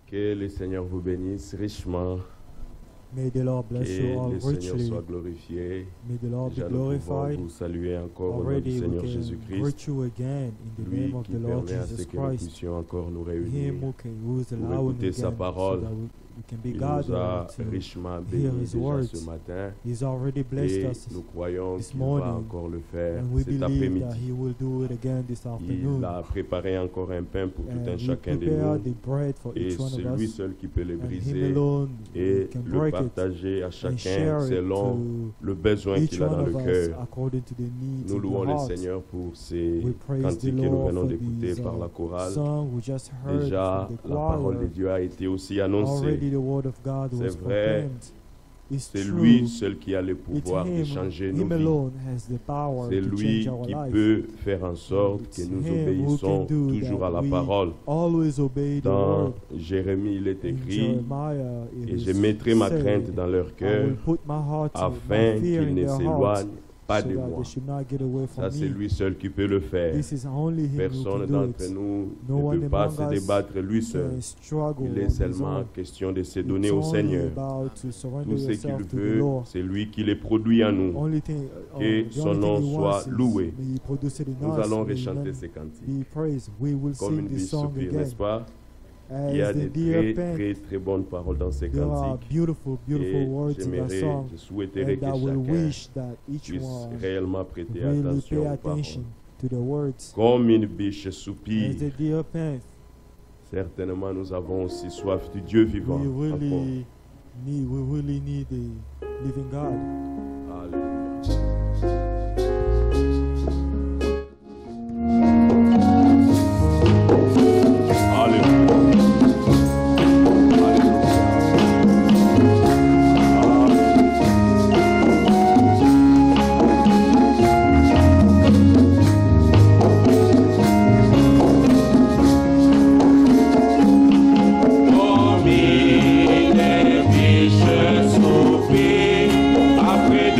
Que le Seigneur vous bénisse richement. May the Lord bless Que you all le Seigneur richly. soit glorifié. May the Lord be Déjà, nous pouvons glorified. vous saluer encore au nom du Already we Seigneur can Jésus-Christ, greet you again in the lui name of qui the Lord permet à ce Jesus que nous Christ. puissions encore nous Him réunir. who is pour allowing écouter sa again parole. so that we can be Il nous a gathered to richement hear bénis his déjà words. ce matin He's already blessed et us nous croyons this qu'il va morning, encore le faire and we cet believe that après-midi. he will do it again this afternoon. Il a préparé encore un pain pour tout And un he chacun de prepared nous the bread for et each one c'est of lui us, seul qui peut le and him briser alone et can le break it partager à and chacun share it selon to le besoin each qu'il a one dans le of us cœur. according to the needs Nous of louons the le heart. Seigneur pour ces We praise the cantiques que nous Lord venons for d'écouter these par la chorale. song we just heard Déjà, from the la parole de choir. Dieu a été aussi annoncée. Already the word of God was C'est vrai, proclaimed. It's c'est true. lui seul qui a le It's pouvoir de him, changer nos him vies. alone has the power C'est to lui change our qui life. peut faire en sorte que It's nous him who obéissons can do toujours that. à la We parole. Always obey the Dans word. Jérémie, il est In écrit, Jeremiah, it et is je mettrai ma said, crainte dans leur I cœur will put my heart afin my fear qu'ils in ne their hearts s'éloignent pas so de that moi. they should not get away Ça, from c'est me. lui seul qui peut le faire. This is only him who Personne can do d'entre it. nous No ne one peut pas among se us débattre lui seul. can struggle Il on est his seulement own. question de se It's donner au only Seigneur. about to surrender Tout ce qu'il yourself to the veut, Lord. c'est lui qui les produit en nous. Only thing, Que the son only nom thing he soit wants is loué. may he produce it in Nous us, allons may rechanter none ces cantiques. be praised. We will Comme sing une vie this song soupire, again. n'est-ce pas? Il y a As des the deer très, pant, très, très bonnes paroles dans ces there are cantiques. beautiful, beautiful Et words in that j'aimerais, song, je souhaiterais and que I will chacun wish that each puisse one réellement prêter really attention pay aux paroles. attention to the words. Comme une biche As soupire, the deer pant, certainement nous avons aussi soif du Dieu vivant. we encore. really need the living God. Alléluia. Après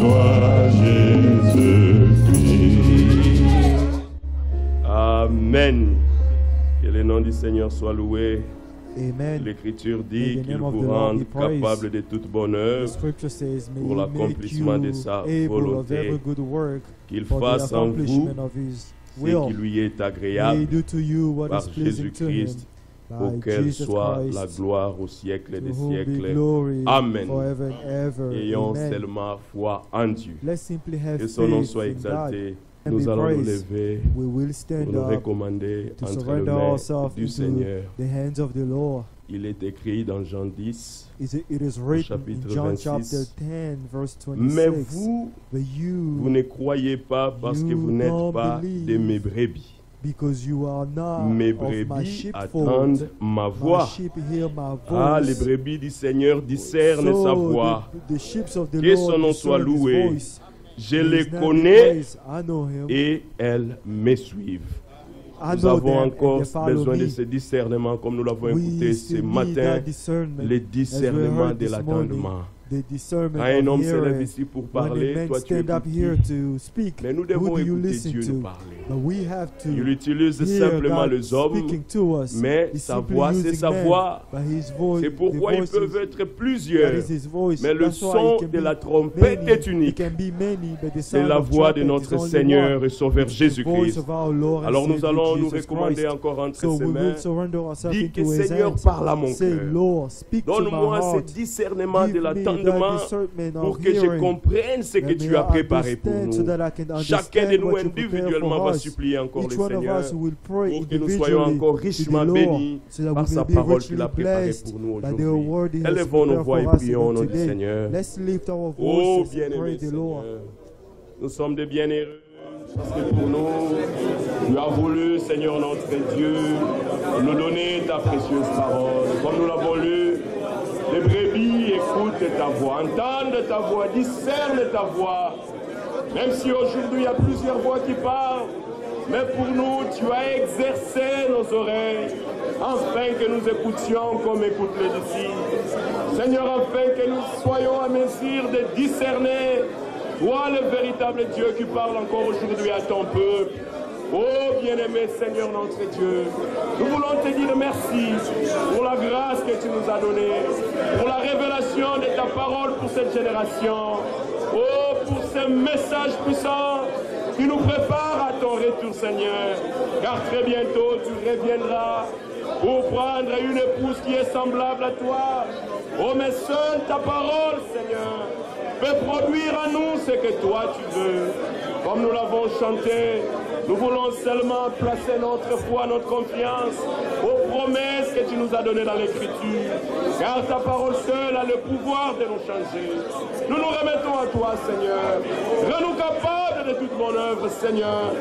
toi, Jésus-Christ. Amen. Que le nom du Seigneur soit loué. Amen. L'Écriture dit May the qu'il name of vous the Lord rende be praised. capable de toute bonne The œuvre, scripture says, may pour He make l'accomplissement de you sa able of volonté, every good work qu'il for the fasse en vous accomplishment of His ce will. qui lui est May He agréable do to you what par is pleasing to Him. Jésus-Christ, By auquel Jesus soit la Christ, gloire au siècle to des whom be siècles. glory Amen. forever and ever. Ayons Amen. seulement foi en Dieu. Let's simply have Que son nom faith soit in God. exalté. and Nous be allons nous praised. lever We will pour stand nous up recommander to entre les surrender mains ourselves du into Seigneur. the hands of the Lord. Il est écrit dans Jean 10, It is written in chapitre John 26. chapter 10, verse mais 26. vous, But vous ne croyez pas parce que vous n'êtes don't pas believe de mes brebis. because you are not Mes of my brebis sheepfold. attendent ma My voix. sheep hear my Ah, les voice. brebis du Seigneur discernent sa voix. The sheep of the Que Lord son nom soit discern his loué. voice. Je His les name be connais praised. I know him. et elles me suivent. I Nous know avons them and encore they follow besoin de me. ce discernement, comme nous l'avons écouté We ce still need matin, that discernment. le As we discernement heard de this morning, l'attendement. the discernment Quand un of homme se lève hearing. ici pour When a parler, man toi tu stand up écoutes here qui? to speak, Mais nous who devons do you écouter listen Dieu to? nous parler. But we have to Il utilise hear simplement God les hommes, speaking to us. mais He's sa simply voix, c'est using sa man, voix. but his voice, C'est pourquoi the ils voice peuvent is- être that plusieurs. is his voice. Mais le That's why son it can de be la trompette many. est It unique. can be many, but the C'est sound la of voix de trumpet notre is only Seigneur one. et Sauveur It's the voice Jésus-Christ. of our Lord and Alors nous Savior allons nous Jesus recommander Christ. encore entre So ses we mains. will surrender ourselves Dis que into his Seigneur hands. parle à mon Say, cœur. Lord, speak to my Donne-moi ce heart. discernement de Give me l'attendement that discernment pour of que je hearing. comprenne ce que Let tu me as préparé pour understand nous. so that I can Chacun de understand nous what you prepare individuellement for va us. supplier encore Each le one of Seigneur us will pray pour que nous soyons individually encore to the richement Lord, bénis so that par we sa will be parole richly qu'il a préparée blessed pour nous by the aujourd'hui. word He has Élevons nos prepared voix et for us prions au nom even du today. Seigneur. Let's lift our Oh voices and bien-aimé pray the Lord. Seigneur, nous sommes des bienheureux parce que pour nous, tu as voulu, Seigneur notre Dieu, nous donner ta précieuse parole. Comme nous l'avons lu, les brebis écoutent ta voix, entendent ta voix, discernent ta voix. Même si aujourd'hui il y a plusieurs voix qui parlent, mais pour nous, tu as exercé nos oreilles, afin que nous écoutions comme écoutent les disciples. Seigneur, afin que nous soyons à mesure de discerner, toi le véritable Dieu qui parle encore aujourd'hui à ton peuple. Oh bien-aimé Seigneur notre Dieu, nous voulons te dire merci pour la grâce que tu nous as donnée, pour la révélation de ta parole pour cette génération. Oh, pour ce message puissant qui nous prépare à ton retour, Seigneur. Car très bientôt, tu reviendras pour prendre une épouse qui est semblable à toi. Oh, mais seule ta parole, Seigneur, peut produire en nous ce que toi tu veux. Comme nous l'avons chanté, nous voulons seulement placer notre foi, notre confiance aux promesses que tu nous as données dans l'Écriture. Car ta parole seule a le pouvoir de nous changer. Nous nous remettons à toi, Seigneur. Rends-nous capables de toute bonne œuvre, Seigneur.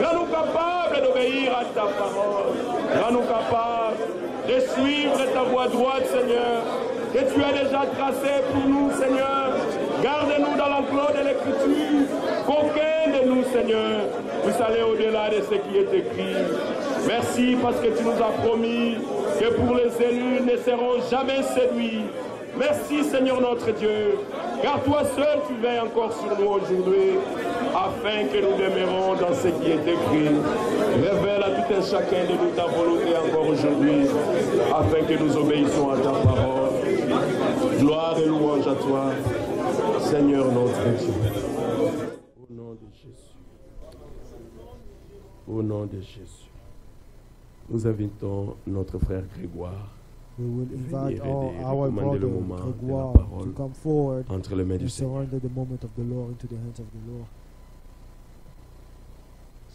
Rends-nous capables d'obéir à ta parole. Rends-nous capables de suivre ta voie droite, Seigneur, que tu as déjà tracée pour nous, Seigneur. Garde-nous dans l'enclos de l'Écriture. Qu'aucun de nous, Seigneur, puisse aller au-delà de ce qui est écrit. Merci parce que tu nous as promis que pour les élus ne seront jamais séduits. Merci, Seigneur notre Dieu, car toi seul tu veilles encore sur nous aujourd'hui, afin que nous demeurons dans ce qui est écrit. Révèle à tout un chacun de nous ta volonté encore aujourd'hui, afin que nous obéissons à ta parole. Gloire et louange à toi, Seigneur notre Dieu. Au nom de Jésus. Au nom de Jésus. Nous invitons notre frère Grégoire. We will invite Venir aider, our recommander le brother moment de la Grégoire parole to come forward entre les mains du and Seigneur. surrender the moment of the Lord into the hands of the Lord.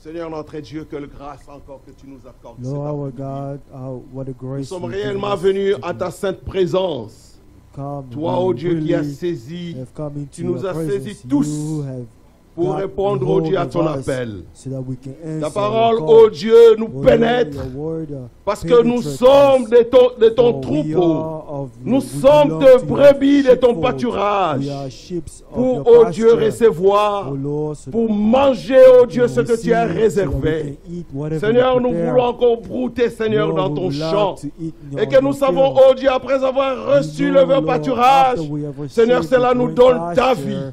Seigneur notre Dieu, quelle grâce encore que tu nous accordes. cet Lord our après-midi. God, what a Nous grace sommes you give réellement us venus to à ta sainte présence. come. Toi, We ô Dieu, qui as really saisi have come into tu nous your as presence. saisis tous You have pour got répondre, hold ô Dieu, à of ton us appel. so that we can Ta answer parole, your ô call. Dieu, nous Oh, pénètre your word, parce que nous penetrates sommes us. de ton For we troupeau. are of- Nous we sommes belong de to your brebis de ton sheepfold. pâturage. We are sheep of Pour, your ô Dieu, pasture. recevoir, Oh Lord, so pour that manger, ô Dieu, we ce que tu as receive, so that we réservé. can eat whatever Seigneur, you nous prepare. voulons encore brouter, Seigneur, Lord, dans we ton would like champ. to eat in Et que your nous savons, field. oh Dieu, après avoir reçu We le know, vert Lord, pâturage, after we have received Seigneur, cela the nous green donne ta pasture, vie.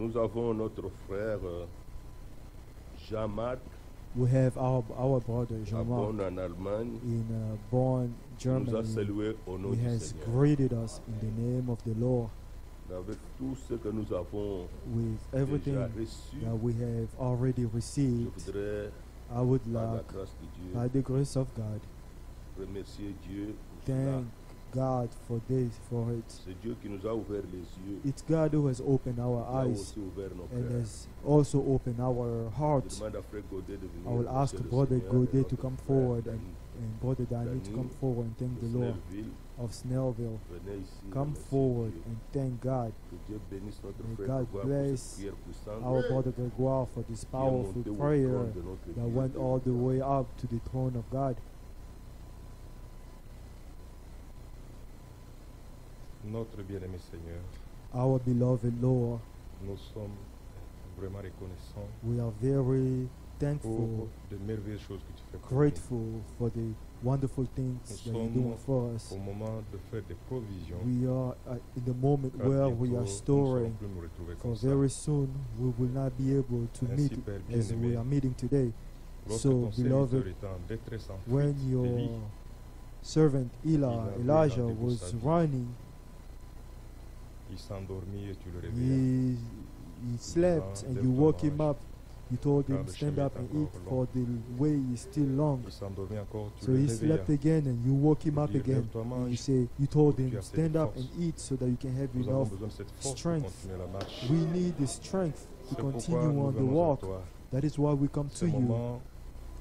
Nous avons notre frère Jean-Marc, We have our brother à Jean-Marc Bonn en Allemagne, in Bonn, qui nous a Germany. salués au nom He du has Seigneur. greeted us in the name of the Lord Avec tout ce que nous avons with everything déjà reçu, that we have already je received. voudrais, I would par la like, grâce de Dieu, by the grace of God, remercier Dieu pour cela. thank God for this, for it. C'est Dieu qui nous a ouvert les yeux, It's God who has opened our qui a eyes aussi ouvert nos and cœurs. has also opened our Je hearts. demande à Frère Godet de venir. I will ask remercier le Brother Seigneur Godet et to notre come frère forward Danny and Brother Danny to come forward and thank de the Lord Snellville. of Snellville. Venez ici, Come remercier forward Dieu. and thank God. Que Dieu bénisse notre May frère God Grégoire pour bless cette prière puissante Our Brother Gregoire for this qui est powerful montée au prayer trône de notre that Dieu. went all the way up to the throne of God. Notre bien-aimé Seigneur, Our beloved Lord, nous sommes vraiment reconnaissants we are very pour thankful, de merveilleuses choses que tu fais pour nous. grateful for the wonderful things that Nous you're sommes doing for us. Au moment de faire des provisions, We are in the moment car where bientôt, we nous are ne storing, saurons plus nous retrouver for comme ça. very soon we will not be able to Ainsi, meet Père as we bien-aimé, are meeting today. lorsque So, ton serviteur beloved, était en détresse en when fuite, your Élie, servant Elijah rendez-vous was sa vie. running, il s'endormit et tu le réveillas. he slept and you woke him up. You told him, stand up and eat, for the way is still long. Il s'endormit encore, tu So le he réveillas. slept again and you woke him up Dire, again. lève-toi, And you mange, say, you told tu him, as assez stand de up force. and eat so that you can have Nous avons enough besoin de cette force strength. pour continuer la marche. We need the strength to C'est pourquoi continue nous on the venons à walk. toi. That is why we come Ce to you. moment,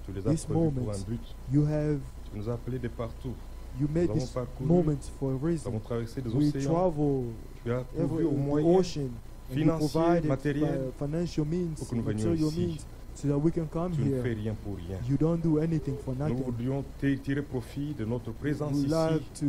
tu les as This prévus pour moment, un but. You have, Tu nous as appelés de partout. you Nous made avons this parcouru, moment for a nous reason. avons traversé des We océans. travel Tu as every trouvé au the moyen ocean and you financier, provided matériel financial means, pour que nous venions material ici. means, so that we can come Tu ne fais here. rien pour rien. You don't do anything for Nous nothing. voulions tirer profit de notre présence We ici. like to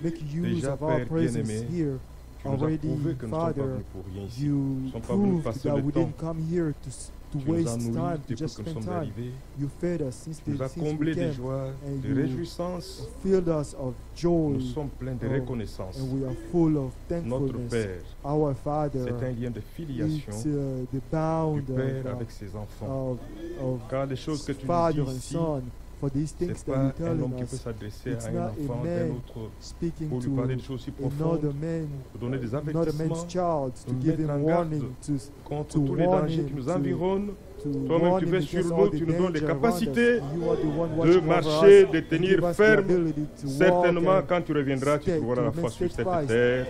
make use Déjà, of our Père presence bien-aimé, here. Tu nous as Already, prouvé que nous ne sommes pas Father, venus pour rien ici. you Nous sommes pas venus proved passer that le we temps. didn't come here to Tu nous as waste nourris time, to depuis just que nous spend sommes time. arrivés. You fed us since, Tu nous as since we comblés de came, joie, and de you réjouissance. filled us of joy, Nous sommes pleins de Oh, reconnaissance. and we are full of Notre thankfulness. Père, Our c'est Father, un lien de filiation it's the du bound Père avec ses enfants. of Car les choses que tu nous Father dis and ici, Son. For these things c'est that pas you're un telling homme qui peut us, s'adresser it's à un not a enfant d'un man autre speaking pour lui to parler de choses si another profondes, man, pour donner des not a man's avertissements child, to nous give mettre him en garde warning, contre to tous les warn dangers him, qui nous to- environnent. to Toi-même, warn tu him veux sur against nous, all the tu nous donnes les danger around us. capacités You are the one de watching over marcher, us de and tenir give us the ferme. ability to Certainement, walk quand tu reviendras, tu stay, trouveras to la remain foi sur cette steadfast. terre.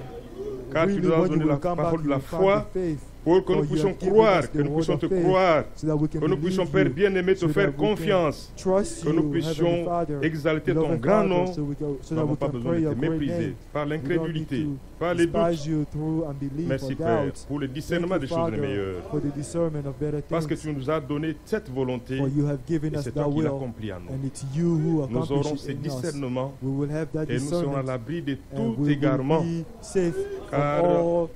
Car tu really, nous as when donné you la will come back, parole de you la will find foi the faith, pour que for nous you puissions have given croire, us the que nous word puissions of te faith, croire, so that we can que nous believe puissions, you, Père bien-aimé, te so faire that we can confiance, trust que nous you, Heavenly puissions Father, exalter ton beloved grand Father, nom. so Nous that n'avons we pas can besoin pray de your te great mépriser name. par We don't need l'incrédulité, to par les despise doutes. you through unbelief Merci or Père doubt. pour le Thank discernement you, des choses les Father, meilleures. for the discernment of better Parce que things. tu nous as donné cette volonté For you have given et us c'est that toi qui will, l'accomplis en nous. and it's you who Nous accomplish aurons it ces in us. discernements We will have that et nous serons à discernment, l'abri de and tout we will égarement. be safe Car from all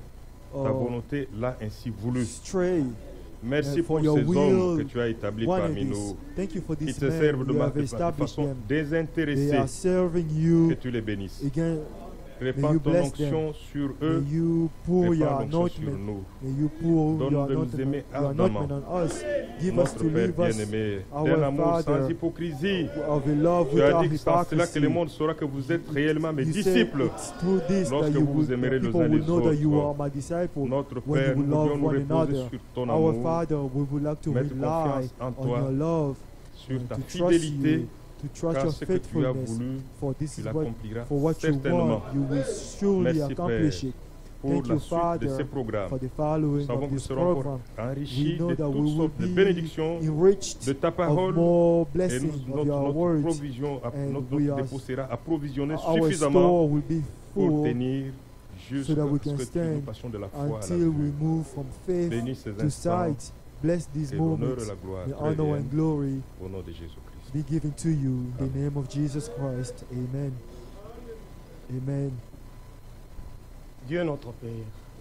Ta volonté l'a ainsi voulu. stray. Merci for pour your ces hommes que will tu as établis wanted parmi this. nous. Thank you for Qui this te man. servent de You have de established façon them. They désintéressée. are serving Que you. tu les bénisses. Again, Répands you ton bless onction sur may eux. you pour your Répands l'onction sur anointment. nous. May you pour Donne-nous your de nous anointment, aimer your ardemment. anointment on us. Give us Notre to Père leave us bien-aimé, our d'un amour sans Father hypocrisie. of a love Tu as without dit que c'est en cela que le hypocrisy. monde saura que vous êtes réellement mes You say disciples. it's through this Lorsque that you vous will, aimerez les people uns will les know that you autres. are my disciple. Notre When Père, you will nous love voulons nous one reposer another. sur ton Our amour, Father, we would like to mettre rely confiance en on toi, your love, sur and ta to trust fidélité, you, to trust car your ce que tu as faithfulness. voulu, For this tu is what, l'accompliras for what you certainement. want, you will surely Merci, accomplish Père, it. pour Thank la you, suite Father, de ces programmes. for the Nous following savons of que nous this serons encore program. enrichis We know de that we toutes will sortes de be bénédictions enriched de ta of parole more et blessings notre, of your notre words. provision, and notre we are- dépôt sera approvisionné Our suffisamment store will be pour full tenir jusqu'à so that we ce can que stand nous passions de la foi à la until we vue. move from faith Bénis ces to instants sight. Bless these et l'honneur moments. et la gloire The te honor and reviennent glory au nom de Jésus-Christ. be given to you in the Amen. name of Jesus Christ. Amen. Amen. Dieu notre Père,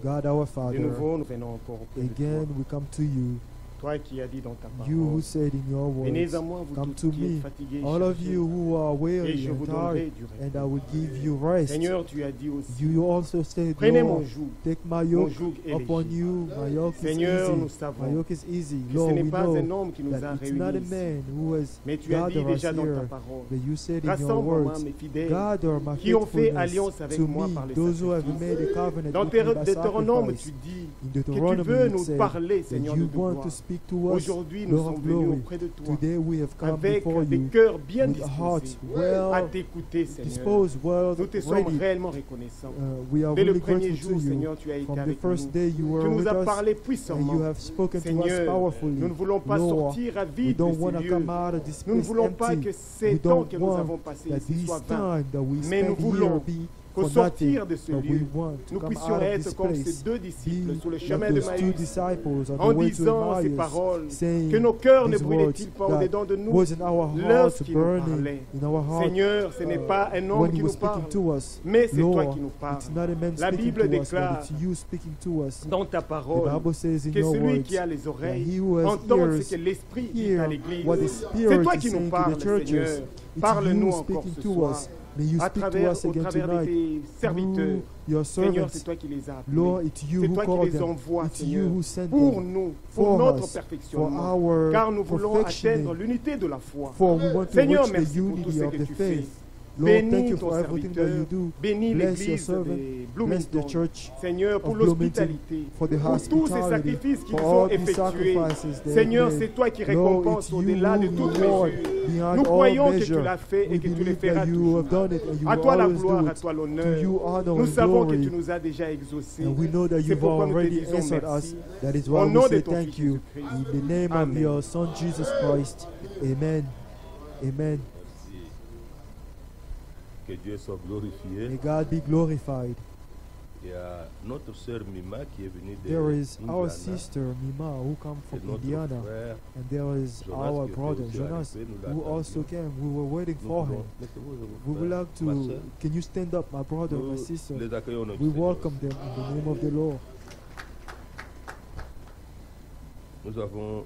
God our de Father, nouveau nous venons encore auprès de again toi. we come to you. Toi qui as dit dans ta You who parole, said in your venez words, à moi, vous come tous to qui êtes me, fatigués, all of chargés, you who are et weary je vous and tired, donnerai du and I repos. will give you rest. Seigneur, tu as dit aussi, You also said, prenez mon Lord, joug, take my mon yoke joug est upon léger. you. My yoke is Seigneur, nous easy. My savons yoke is easy. que ce Lord, n'est we pas know un homme qui nous a that it's not a réunis ici, man who has mais tu as dit gathered us déjà dans ta here, parole, but you said in your rassemble-moi words, mes fidèles gather my qui ont fait alliance faithfulness avec to moi me, par les those who have sacrifices. made a covenant Dans with me by Deutéronome, sacrifice. tu dis In que tu Deuteronomy, veux it nous said parler, that Seigneur de you want gloire. to speak to us, Aujourd'hui, nous Lord sommes of venus glory. auprès de toi Today we have come avec before des you cœurs bien with hearts disposés à well t'écouter, Seigneur. disposed, well Nous te sommes ready. réellement reconnaissants. We are Dès le really premier grateful jour, to you. Seigneur, tu as été From the avec first nous. day you were Tu nous with as us parlé and puissamment. you have spoken to us Seigneur, powerfully. nous ne voulons pas Lord, sortir à we vide de don't ces want to lieux. come out of this Nous ne place voulons pas empty. que We ces temps don't que nous avons want passés that ici this soient vains. time that we Mais nous spend here voulons be qu'au for sortir nothing, de ce but we lieu, want to nous come puissions out of être this comme place, ces deux disciples be sur le like chemin de those two Maïs, disciples on en the way to disant ces Emmaus, paroles, saying que nos cœurs ne these brûlaient-ils words pas that au-dedans de nous was in our hearts lorsqu'il nous burning parlait. in our heart. Seigneur, ce n'est pas un homme When qui he nous was parle, speaking to us, mais c'est toi Lord, qui nous parles. it's not a man La speaking Bible to us, but déclare it's you speaking to us. dans ta The parole Bible says in que your celui words qui a les that oreilles he who has entende ears ce que l'Esprit dit à hear l'Église. what the C'est Spirit toi is qui nous saying to parles, the churches. Seigneur. It's Parle-nous you encore speaking ce to soir. us. May you Au speak to travers us again de tonight tes serviteurs. through your Seigneur, c'est servants. toi qui les as appelés. Lord, it's you C'est who toi qui called les them. envoies, It's you Seigneur, who sent pour them. nous, pour For notre us, for perfectionnement. our Car nous voulons perfectioning. atteindre l'unité de la foi. For we want to Seigneur, reach the merci pour tout unity ce of que the tu fais. faith. Lord, thank Bénis you ton for everything that serviteur, you do. bénis Bless your l'église servant. de Bless the Bloomington, church Seigneur, pour of Bloomington, l'hospitalité, for the pour tous ces hospitality, sacrifices qu'ils for ont all these effectués. sacrifices they Seigneur, made. c'est toi qui Lord, récompenses it's you au-delà de who toute reward mesure. beyond Nous all croyons que tu measure. l'as fait et We que tu le believe feras that you toujours. have done it and you À will toi la always gloire, do à it. toi To l'honneur. you honor Nous and savons que glory. tu nous as déjà exaucés. And we know that C'est you've pourquoi nous te already disons answered us. merci. That is Au why we nom de say ton thank Fils you. Jésus-Christ. In the name of Amen. your Son Jesus Christ. Amen. Amen. Que Dieu soit glorifié. May God be glorified. Il y a notre sœur Mima qui est venue de There is our Indiana. sister Mima who come Et from notre Indiana, frère and there is Jonas our qui était brother aussi Jonas arrivé, nous who l'attendions. also came. We were waiting Nous for voulons- him. Mettez-vous debout, We would frère, like ma to. sœur. Can you stand up, my brother, my Nous sister? les accueillons notre We Seigneur. welcome them in the name of the Lord. Nous avons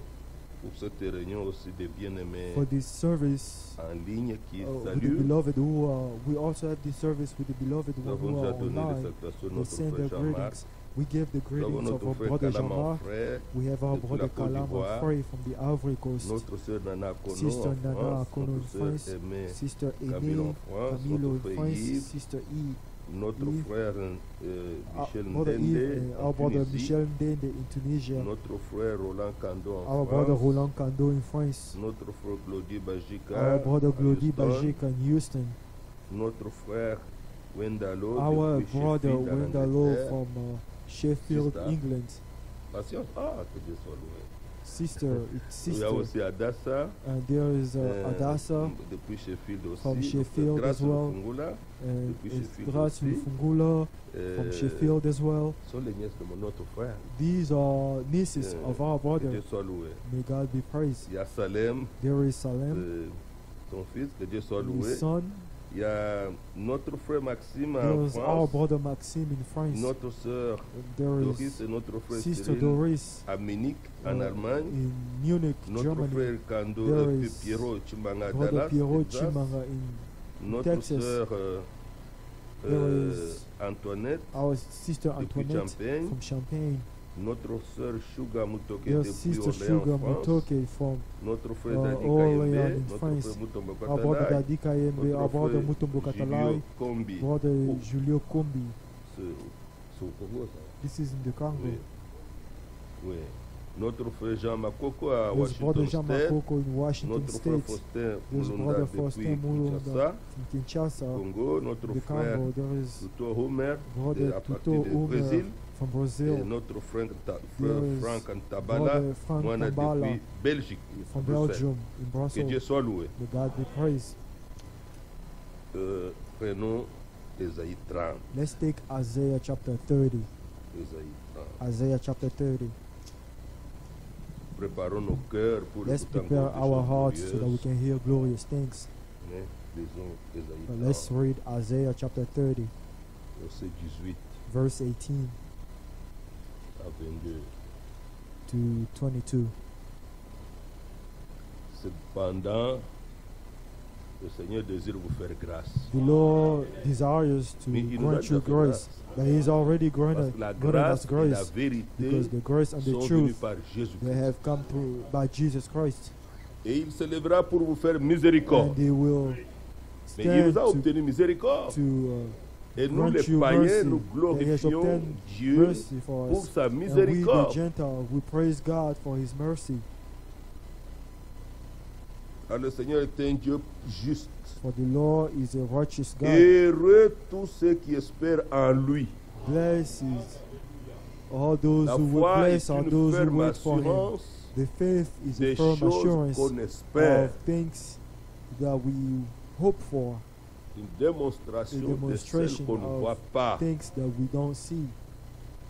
pour cette réunion aussi des bien-aimés For this service, en ligne qui with the saluent. beloved who are, we also have this service with the beloved Nous one avons who déjà are donné les online. salutations de They notre send frère their Jean-Marc. greetings. We give the Nous avons greetings of notre our frère brother Kalaman Jean-Marc. frère, We have our depuis la brother Côte Kalama d'Ivoire. Frey from the Ivory Coast. notre sœur Nana Kono Sister en Nana France, Akono in notre sœur France, Aimée Sister Camille Aimee en France, Camilo notre in frère France, Yves, Sister E. notre Yves, frère Michel brother Yves Ndende and en our brother Tunisie, Michel Ndende in Tunisia, notre frère Roland Kando en our brother France, Roland Kando in France, notre frère Glody Bajika our brother à Glody Houston, Bajika in Houston, notre frère Wendalo our depuis brother Sheffield en Wendalo Angleterre. from Sheffield, Sister. England, Patience, que Dieu soit loué. sister, it's Il y a sister, aussi Adassa, and there is Adassa depuis Sheffield aussi, from Sheffield Grâce as well. Lufungula, and depuis it's Sheffield Grace aussi. Fungula from Sheffield as well. sont les nièces de mon autre frère. These are nieces of our Que brother. Dieu soit loué. May God be praised. Il y a Salem, There is Salem, son fils, que Dieu soit his loué. son. Il y a notre frère Maxime There en is our France, brother Maxime in France. notre sœur There Doris is et notre frère Sister Cyril Doris à Munich, en Allemagne. in Munich, Notre Germany. frère Kando There et is Pierrot Chimbanga Brother Dallas, Pierrot Texas. Chimanga in Notre Texas. sœur There is Antoinette our sister depuis Antoinette Champagne. from Champagne. Notre sœur Suga Mutoke Your depuis sister Orléans, Sugar France. Mutoke from Notre frère uh, Dadi Orléans Kayembe, in notre France. frère Mutombo our brother Katalai, Dadi Kayembe, our notre brother frère Mutombo Katalai, Julio Kombi. brother Oh. Julio Kombi. C'est au Congo, ça. This is in the Congo. Oui. Oui. Notre frère Jean Makoko à There's brother Washington Jean State. Makoko in Washington Notre frère State. Faustin There's Mulunda brother depuis Faustin Mulunda Kinshasa, from Kinshasa, Congo. Notre the frère Congo. There is Tuto Homer brother à Tuto partir du Omer Brésil. from Et Brazil. notre frère, frère There is Franck Antabala, Brother Frank moi Tambala depuis Belgique. from Bruxelles. Belgium in Que Dieu Brussels. soit loué. May God be praised. Prenons Ésaïe 30. Let's take Isaiah chapter 30. Ésaïe 30. Isaiah chapter 30. Préparons nos cœurs pour Let's écouter prepare encore des our choses hearts so that we glorieuses. can hear glorious things. Mais lisons Ésaïe But 30, let's read Isaiah chapter 30, verset 18 verse 18 à 22. to 22. Cependant, le Seigneur désire vous faire grâce. The Lord desires to Mais il nous a grant you déjà fait grace. But He's already Parce granted, que la granted us grâce et la grace vérité because the grace and the sont venues truth par they Jésus-Christ. have come through by Jesus Christ. Et il se lèvera pour vous faire miséricorde. And He will Mais il stand nous a to, obtenu miséricorde. to Et nous, grant les you païens, mercy. nous And He has glorifions obtained Dieu mercy for pour us. sa And we, the miséricorde. Gentiles, we praise God for His mercy. Car le Seigneur est un Dieu juste. For the Lord is a righteous God. Heureux tous ceux qui espèrent en lui. Blessed all those La who will foi est bless are une those who ferme wait for Him. assurance The faith is a des firm choses assurance qu'on espère. of things that we hope for, Une a démonstration de celles demonstration qu'on ne voit of pas. things that we don't see.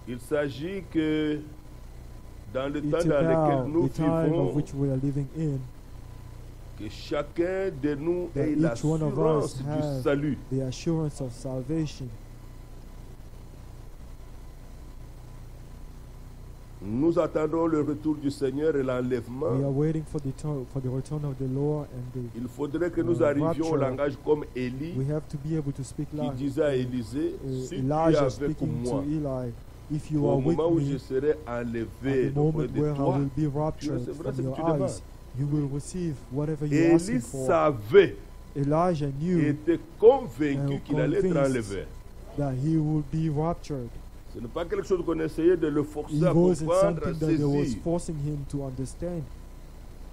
Il s'agit que dans le temps It's dans lequel about nous the time of vivons, which we are living in, que chacun de nous that ait each one of l'assurance us du have salut. the assurance of salvation. Nous attendons le retour du Seigneur et We are l'enlèvement. waiting for the return of the Lord, and Il faudrait que nous the arrivions au rapture. langage comme Élie, we have to be able to speak qui like disait à Élisée, si tu es Elijah avec speaking moi, to Eli, if you au are with moment où je me, serai at enlevé the auprès moment de where I toi, will be raptured recevras ce from que your tu demandes. eyes, you will receive whatever you ask Élie for. savait, Elijah knew était convaincu and qu'il allait être convinced enlevé. that he would be raptured. Ce n'est pas quelque chose qu'on essayait de le It forcer à wasn't comprendre, à something that they was saisir. forcing him to understand.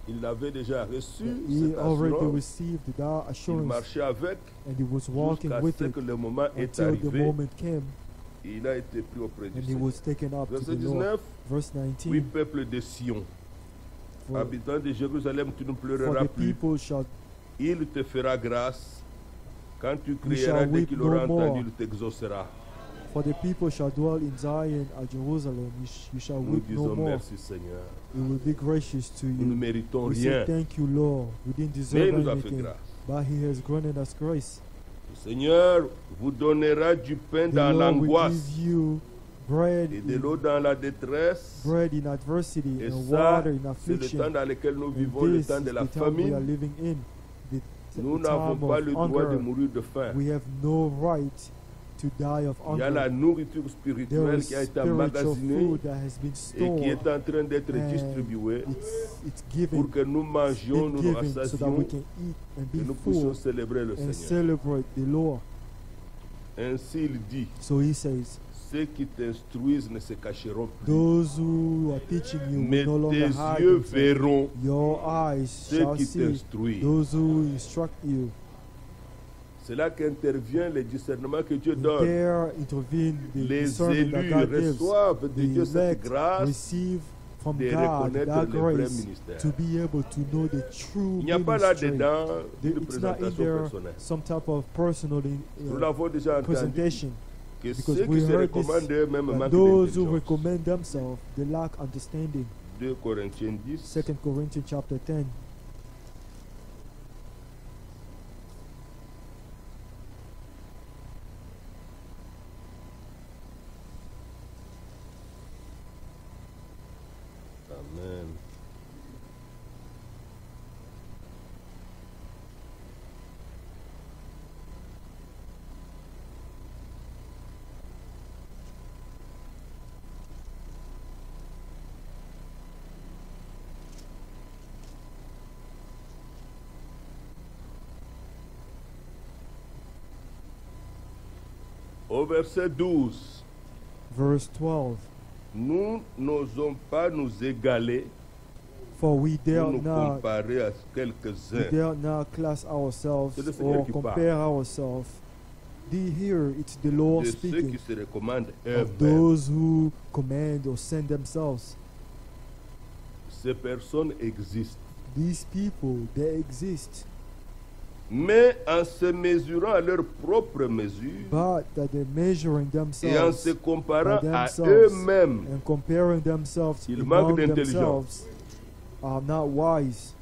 Il l'avait déjà reçu, He cette already assurance. received that Il assurance, marchait avec and he was walking jusqu'à with ce it que le moment est until the arrivé. moment came, Il a été pris auprès du and he Seigneur. was taken up to Verset the Lord. 19. Verse Oui, 19. peuple de Sion, For, habitant de Jérusalem, tu ne for pleureras the plus. people shall Il te fera grâce. Quand tu You crieras, shall dès weep qu'il no aura more. entendu, il t'exaucera. For the people shall dwell in Zion at Jerusalem. You shall Nous weep no disons more. merci Seigneur. He will be gracious to Nous ne you. méritons We say rien, thank you, Lord. We didn't mais deserve il nous a fait anything, grâce. but He has granted us grace. Le Seigneur vous donnera du pain The dans Lord will l'angoisse give you bread et de l'eau dans la détresse. bread in adversity Et and ça, water in c'est le affliction. temps dans lequel nous And vivons, le this temps is de la the time we are famine. living in. Nous The n'avons time pas of le droit de hunger. mourir de faim. We have no right to die of Il y a la hunger. nourriture There spirituelle is qui a été spiritual emmagasinée food that has been et qui stored. est en train d'être And distribuée It's pour given, que nous mangions, been nous nous given so that rassasions we can eat and et be nous puissions full célébrer le and Seigneur. celebrate the Lord. Ainsi il dit, So He says, ceux qui t'instruisent ne se cacheront plus, those who are teaching you mais will no tes longer hide yeux themselves. verront Your eyes ceux shall qui see t'instruisent. those who instruct you. C'est là qu'intervient le discernement que Dieu And donne. there intervene the Les discernment that élus God gives. reçoivent de The Dieu cette elect grâce receive from de God reconnaître that le vrai grace ministère. to be able to know the true Il n'y a pas ministry. là-dedans une It's not in présentation there personnelle. some type of personal Nous l'avons déjà entendu presentation. que because ceux we qui se heard this, recommandent eux-mêmes But manquent those who d'intelligence. recommend themselves, they lack understanding. 2 Corinthiens 10. 2 Corinthians chapter 10. Amen. Au verset 12, Verse 12. nous n'osons pas nous égaler For we pour dare nous not, comparer à we quelques-uns. dare not class ourselves C'est le Seigneur or qui compare ourselves. Here it's the Lord De ceux speaking qui se recommandent of eux-mêmes. those who command or send themselves. Ces personnes existent. These people, they exist, Mais en se mesurant à leur propre mesure but that they're measuring et en themselves se comparant by à themselves eux-mêmes, and comparing themselves Ils among manquent d'intelligence. themselves are not wise.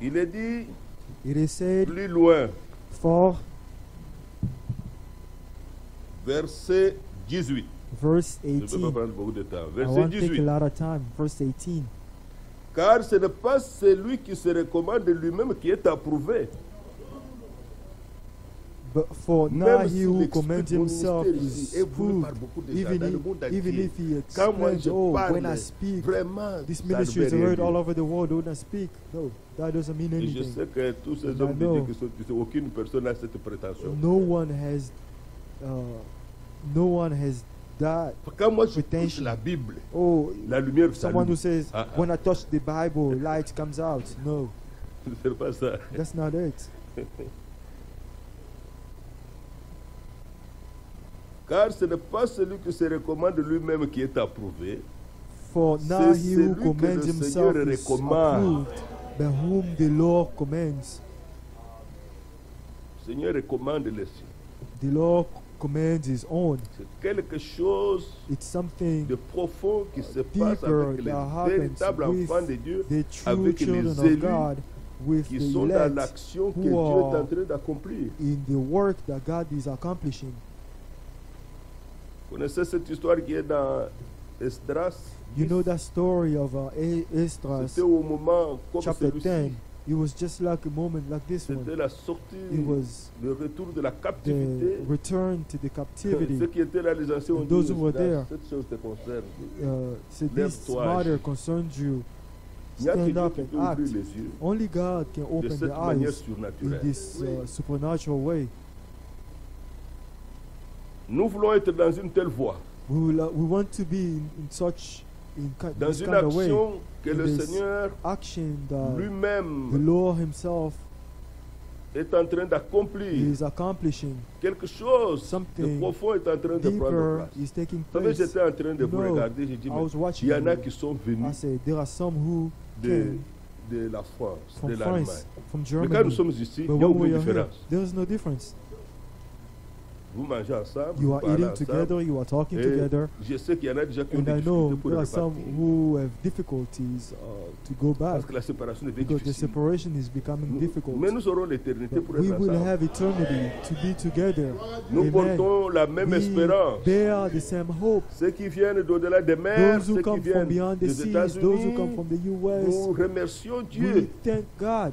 Il est dit It is said plus loin, for verset 18. verse Je ne peux 18. pas prendre beaucoup de temps. I Verset won't take a 18. lot of time. Verse 18. Car ce n'est pas celui qui se recommande lui-même qui est approuvé. But for Même now he s'il who explique commends mon himself ministère is ici est voulu proved, par beaucoup de gens even, dans le monde even entier. if he Quand moi explains, je oh, parle, when I speak, vraiment, this ça ne ministry veut is rien heard dire. all over the world. When I speak, no, that doesn't mean Et je anything. sais que tous ces And hommes I de Dieu know qui sont ici, aucune personne n'a cette prétention. No one has that. Quand moi je touche Pretension. la Bible, Oh, la lumière someone who s'allume. says, Ah, when I touch the Bible, light comes out. No, c'est pas ça. that's not it. Car ce n'est pas celui qui se recommande lui-même qui est approuvé. For now C'est he who celui que commends le himself Seigneur is recommande. approved, by whom the Lord commends. Le Seigneur recommande les siens. The Lord commands his own. C'est quelque chose It's something de profond qui se passe deeper avec les that happens véritables with enfants de Dieu, the true avec les children of élus God, with qui the sont dans elect l'action que who Dieu est en are train d'accomplir. in the work that God is accomplishing. Vous connaissez cette histoire qui est dans Esdras? You know that story of Esdras, C'était au moment comme chapter 10. celui-ci. It was just like a moment like this C'était one. la sortie, It was le retour de la the captivité. return to the captivity. Ceux qui étaient là, les anciens ont And dit, those who were Esdras, there, cette chose te concerne. So this Lève-toi, matter agis. concerns you. Il n'y a que Stand Dieu up qui and peut ouvrir act. les yeux Only God can de open cette the manière eyes in surnaturelle. this supernatural way. Nous voulons être dans une telle voie, We want to be in such dans this une kind of way, action que in le this Seigneur action that the lui-même Lord Himself est en train d'accomplir. is accomplishing. Quelque chose de Something profond est en train de prendre deeper place. is taking Vous savez, place. j'étais en train de You vous know, regarder, j'ai dit, I mais was il watching y en a you. qui sont I venus said there are some who de, came de la France, from de l'Allemagne. France, from Mais quand nous Germany. sommes ici, il But n'y a when we aucune are here, différence. there is no difference. Vous mangez ensemble, You vous are parlez eating ensemble. together, you are talking Et together, je sais qu'il y en a déjà qui ont and des I know difficultés pour there are some repartir. who have difficulties to go back Parce que la séparation devient because the difficile. separation is becoming difficult. Mais nous aurons l'éternité But pour we être will ensemble. have eternity to be together. Nous Amen. portons la même We espérance. bear the same hope. Ceux qui viennent d'au-delà des mers, Those who ceux qui come from viennent beyond the des seas, those who come États-Unis, from the US, nous remercions we Dieu thank God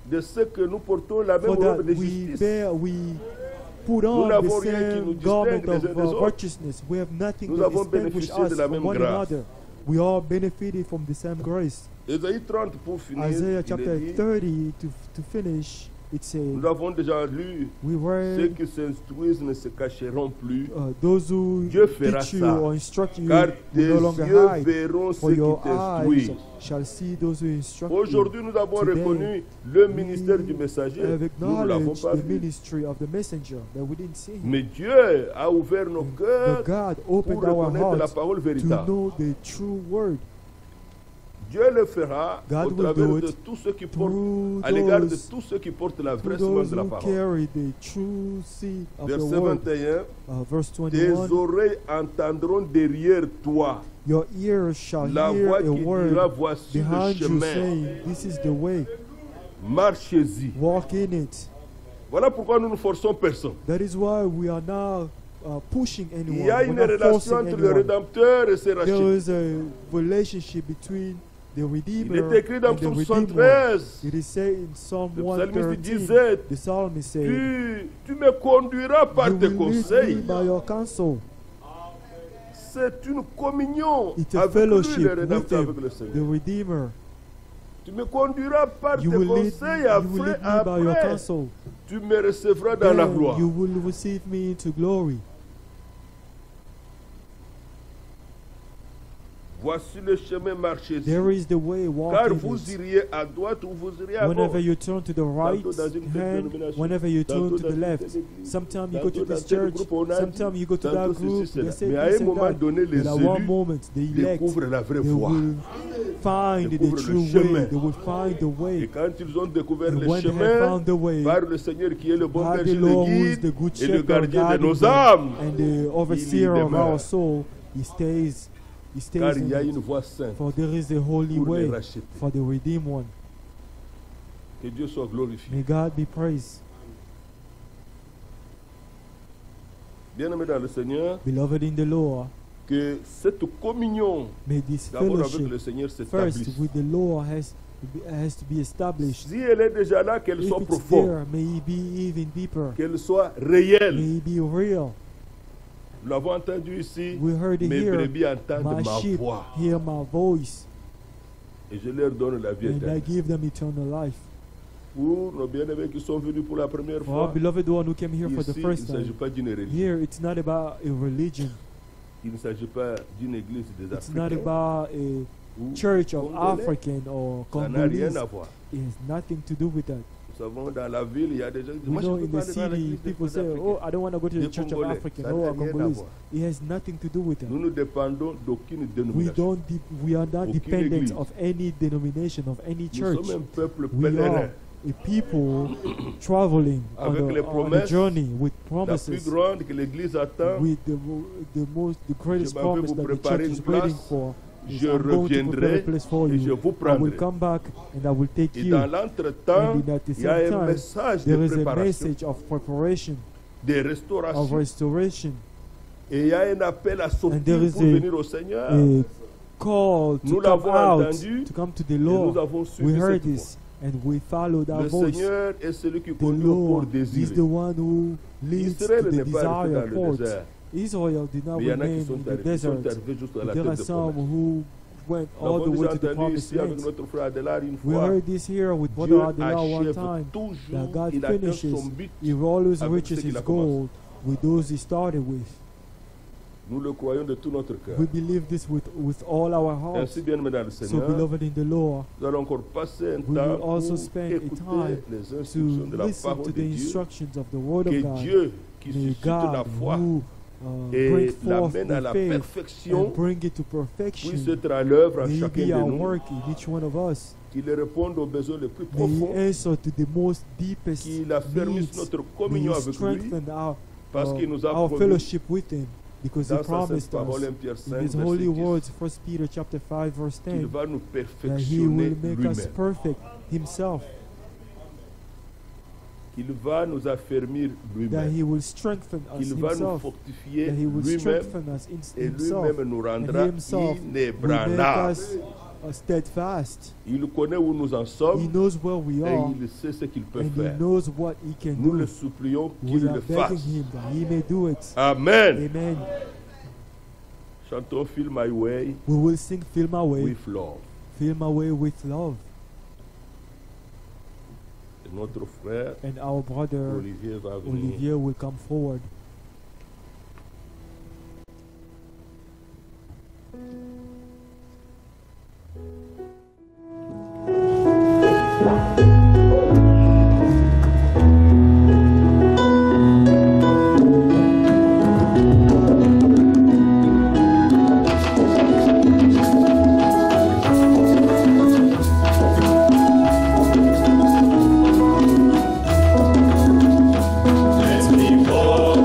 de ce que nous portons la même for that. robe de We justice. bear, we put Nous on the n'avons rien qui nous same garment distingue les uns of des autres. righteousness. We have nothing Nous that avons distinguishes bénéficié de us la from même one grâce. another. We all benefited from the same grace. Ésaïe 30 pour finir, Isaiah il chapter est dit, 30 to finish, it says, nous avons déjà lu, we ceux were qui s'instruisent ne se cacheront plus, those who Dieu fera teach you ça. or instruct you car will tes no longer yeux hide. verront For ceux qui your eyes t'instruisent. shall see those who instruct you. Aujourd'hui, nous avons Today, reconnu le ministère du messager. Have Nous ne l'avons acknowledged pas the vu. ministry of the messenger, but we didn't see him. Mais Dieu a ouvert nos But cœurs God pour opened our reconnaître la hearts parole to véritable. know the true word Dieu le fera God au will travers do de it tous ceux qui portent, through à l'égard de those, tous ceux qui portent la vraie through semence those de la who parole. carry the true seed of the Verset word. 21, Verse tes 21, oreilles entendront derrière toi your ears shall la hear voix a qui dira word voici le behind you chemin, saying, this is the way, marchez-y. walk in it. Voilà pourquoi nous ne forçons personne. That is why we are now pushing Il anyone. y a We're une not relation forcing entre le anyone. Rédempteur et ses There rachetés. is a relationship between the Il Redeemer est écrit dans and the Psaume Redeemed one. 73. It is said in Psalm Le psalmiste 113, disait, the psalmist said, tu me conduiras par you tes will lead me conseils. by your counsel. C'est une communion It's a avec lui, fellowship le with Rédempteur, him, avec le the Seigneur. Redeemer. Tu me conduiras par You tes will lead conseils me by your après. counsel. Tu me recevras dans la Then gloire. you will receive me into glory. Voici le chemin, marchez-y. There is the way, walk Car in vous it. iriez à droite ou vous iriez à Whenever gauche. you turn to the right Tantôt dans une telle hand, dénomination, whenever you turn tantôt to dans the une left, telle église, sometimes you go to tantôt this dans tel church, groupe, on a dit, sometimes you go to tantôt that ceci, group, cela. they say Mais à this un and moment that. donné, les But at one élus moment, the elect, découvrent la vraie they voie. will find the Découvrent le true chemin. way. They will find the Et way. quand ils ont découvert And le when they have chemin, found the way, par le Seigneur qui est le bon by the berger, Lord le who is the guide good et le shepherd gardien de guiding nos them, âmes, and the overseer of demeure. our soul, he stays car il in y a it. une voie sainte For there is a holy pour les way racheter. for the redeemed one. Que Dieu soit glorifié. May God be praised. Bien-aimés dans le Seigneur, Beloved in the Lord, que cette communion may this d'abord avec fellowship le Seigneur first s'établisse. with the Lord has to be established. Si elle est déjà là, qu'elle If soit it's profonde, there, may it be even deeper. qu'elle soit réelle. May it be real. Nous l'avons entendu ici, We heard it mes here. brebis entendent My ma sheep voix hear my voice, et je leur donne la vie and I éternelle. give them eternal life. Pour nos bien-aimés qui sont venus pour la première For our fois, beloved one who came here for the ici, il first ne s'agit time, pas d'une religion. here it's not about a religion. Il ne s'agit pas d'une église des It's not Africains about a ou church of Congolais. African or Ça n'a rien Congolese. à voir. It has nothing to do with that. Nous savons, dans la ville, il y a des gens qui disent, We moi je know ne in peux pas the aller dans city, l'église des people say, Africains. oh, I don't want to go to the Des church of Congolais. African Ça or n'a a rien à Congolese. voir. It has nothing to do with that. Nous ne dépendons d'aucune dénomination. We are not Aucune dependent église. of any denomination, of any Nous church. sommes un peuple We pèlerin. are a people traveling on Avec les on a promesses, journey with La plus promises, grande que l'église attend, with the greatest Je m'en vais promise vous that the préparer church is une waiting place. for. is Je I'm going to prepare a reviendrai place for et je you. vous I prendrai. will come back and I will take Et you. dans l'entretemps, And at the il y a same un time, message There de is a préparation, message of preparation, de of restauration. restoration, Et il y a un appel à sortir there is pour a- venir au Seigneur. a call Nous to come l'avons out, entendu to come to the Et nous Lord. avons We suivi heard cette this and we followed voix. our Le voice. Seigneur est celui qui The conduit au port Lord is désiré. the one who leads to Israël the n'est pas resté desired dans port. le désert. Israel did not Mais il y en a remain qui sont in the arrivés desert. jusqu'à la There are terre de some promesse. who went Nous all the avons way déjà to the entendu promised ici avec land. notre frère Adélard une We fois. heard this here with Dieu Brother Adela one achève time, toujours, that God il atteint finishes, son but. He always avec reaches ce qu'il His a commencé. goal with those He started with. Nous le croyons de tout notre cœur. We believe this with all our hearts. Ainsi, bien aimé dans le So, Seigneur, beloved in the Lord, nous allons encore passer un we temps will also pour spend a écouter time les to instructions de la listen to parole the de Dieu. instructions of the Word Que of God. Dieu, qui May suscite la God, foi who et bring forth l'amène à the la faith perfection, and bring it to puisse perfection, être à l'œuvre en may He chacun be de our nous, work in each one of us. qu'il réponde aux besoins les plus May He profonds, answer to the most deepest qu'il affermisse needs. notre May communion He avec lui, strengthen parce qu'il nous a our promis fellowship with Him, because He dans sa sainte promised parole, us 1 Pierre 5, in His verset holy 10, words, 1 Peter chapter 5, verse qu'il 10, va nous that He perfectionner will make us lui-même, perfect Himself, qu'il va nous affermir that lui-même, He will strengthen us qu'il va nous Himself, fortifier that He will lui-même strengthen us et Himself, lui-même nous and rendra He Himself will make inébranlables. us steadfast. Il connaît où nous en He sommes knows where we et are, il sait ce qu'il peut and He faire. knows what He can Nous le do. supplions We qu'il are le begging fasse. Him that He may do it. Amen. Amen. Chantons Feel My Way We will sing Fill My Way, with Love. Fill My Way with Love. Et notre frère And our brother Olivier va venir. Olivier will come forward. Let's be for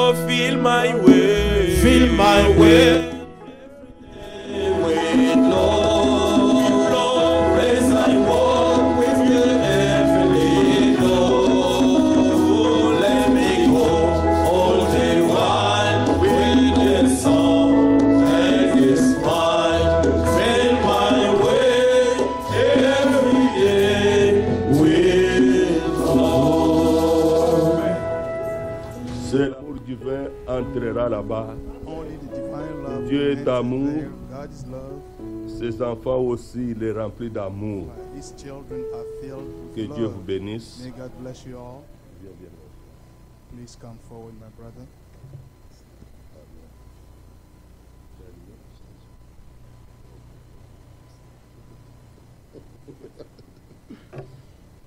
Oh, fill my way. Fill my way. With Lord, as I walk with you every Lord, let me go all day while with the song and the smile. Fill my way every day with Lord. C'est l'amour divin entrera là-bas. Only the divine love. Dieu est will enter amour. there. God is love. Ses enfants aussi, il est rempli d'amour. His children are filled Que with Dieu love. vous bénisse. May God bless you all. Please come forward, my brother.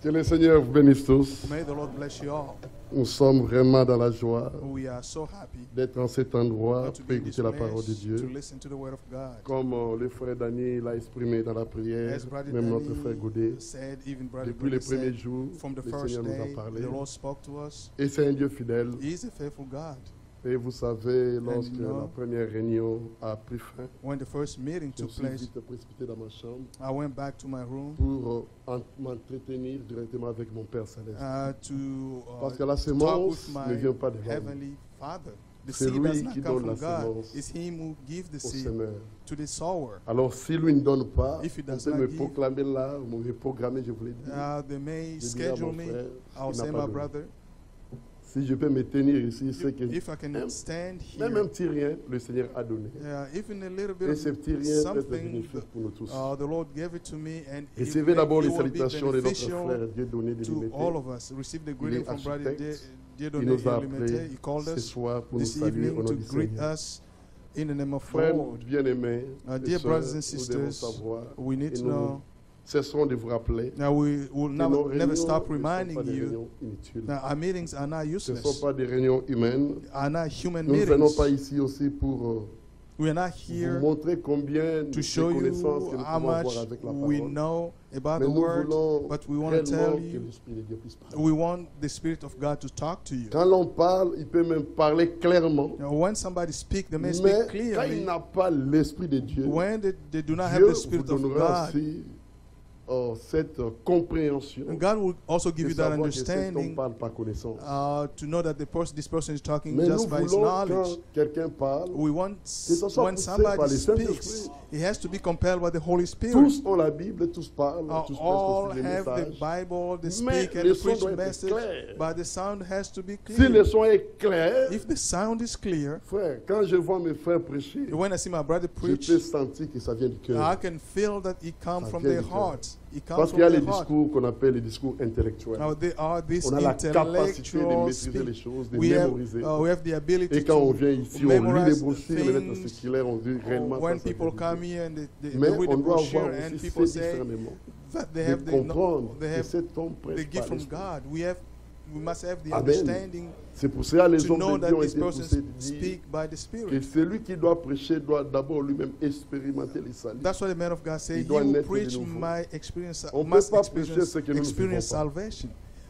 Que le Seigneur vous bénisse tous. May the Lord bless you all. Nous sommes vraiment dans la joie We are so happy d'être en cet endroit to pour be in this écouter la parole de place, to Dieu. listen to the word of God. Comme le frère Daniel l'a exprimé dans la prière, As Brother même notre Danny frère Goudet, said, even Brother depuis les Goudet premiers said, jours, from the le first Seigneur nous day, a parlé. the Lord spoke to us. Et c'est un Dieu fidèle. He is a faithful God. Et vous savez, lorsque you know, la première réunion a pris fin, When the first meeting je took suis place, vite précipité dans ma chambre I went back to my room pour m'entretenir directement avec mon Père Céleste. Parce que la to talk semence with ne my vient pas de l'homme, Heavenly Father. The C'est seed does lui not qui come donne from la God. semence It's Him who gives the au seed semeur. to the sower. Alors, si lui ne donne pas, If he on does peut not me give, proclamer là, me programmer, je voulais dire. They may Je dirai à schedule mon me. frère, I'll il n'a say, pas my donné. brother, Si je peux me tenir ici, c'est que if I can même, stand même here, un petit rien, le Seigneur a donné. even a little bit Et of ce petit rien peut être something, bénéfique pour nous tous. the Lord gave it to me, and Recevez d'abord les it will be salutations de notre beneficial frère Dieu donné de to l'Unité. all of us. Receive the Il greeting est from Brother architecte. Il Dieudonné nous a Elimete. appelés He called ce us soir pour nous this saluer au evening nom to du greet Seigneur. us in the name of the Frères Lord. bien-aimés, Dear et brothers and sœurs, nous devons sisters, savoir, we need et to nous know. cesserons de vous rappeler Now we will que nos never réunions stop ne sont pas reminding des you. réunions inutiles. Now our meetings are not Ce ne sont useless. pas des réunions humaines. Are not human Nous ne venons meetings. pas ici aussi pour We are not vous here montrer combien to de show connaissances que you nous how pouvons much avoir avec la we parole. know about Mais the nous word, voulons but we want to réellement tell que you, l'Esprit de Dieu puisse parler. we want the Spirit of God to talk to you. Quand l'on parle, il peut même parler clairement. Now, when somebody speaks, they may Mais speak quand il clearly. n'a pas l'Esprit de Dieu, When they do not have Dieu the vous Spirit of donnera God, aussi cette compréhension and God will also give de you that savoir que cet homme understanding parle par connaissance. to know that this person is talking Mais nous just by his voulons, knowledge. quand quelqu'un parle, We want ce soit when poussé somebody par le speaks, Saint-Esprit. he has to be compelled by the Holy Spirit. tous ont la Bible, tous parlent, tous All prêchent aussi des have the messages. Bible, they Mais speak and le they son preach doit a être message, clair. but the sound has to be Si clear. le son est clair, If the sound is clear, frère, quand je vois mes frères prêcher, when I see my brother je preach, peux sentir que ça vient du I cœur. can feel that it comes Ça from vient their du cœur. heart. It comes Parce from qu'il y a les their heart. discours qu'on appelle les discours intellectuels. Now they are these On a la capacité de intellectual maîtriser les speak. choses, de We mémoriser. have the ability Et quand on to vient ici, on lit les memorize brochures, les lettres things. circulaires, on dit réellement ça, When ça people vient come du Dieu. here and they Mais read on the doit brochure avoir and aussi people ces say discernements, that they de have comprendre they que have cet homme the prêche gift par from l'Esprit. God. We must have the Amen. understanding C'est pour cela que les to hommes know de that Dieu ont this été person poussés de dire speak by the que Spirit. celui qui doit prêcher doit d'abord lui-même expérimenter les saluts. That's what the man of God said. Il He doit will naître de preach nouveau. my experience. On ne peut Must pas prêcher ce que nous ne experience vivons pas. salvation.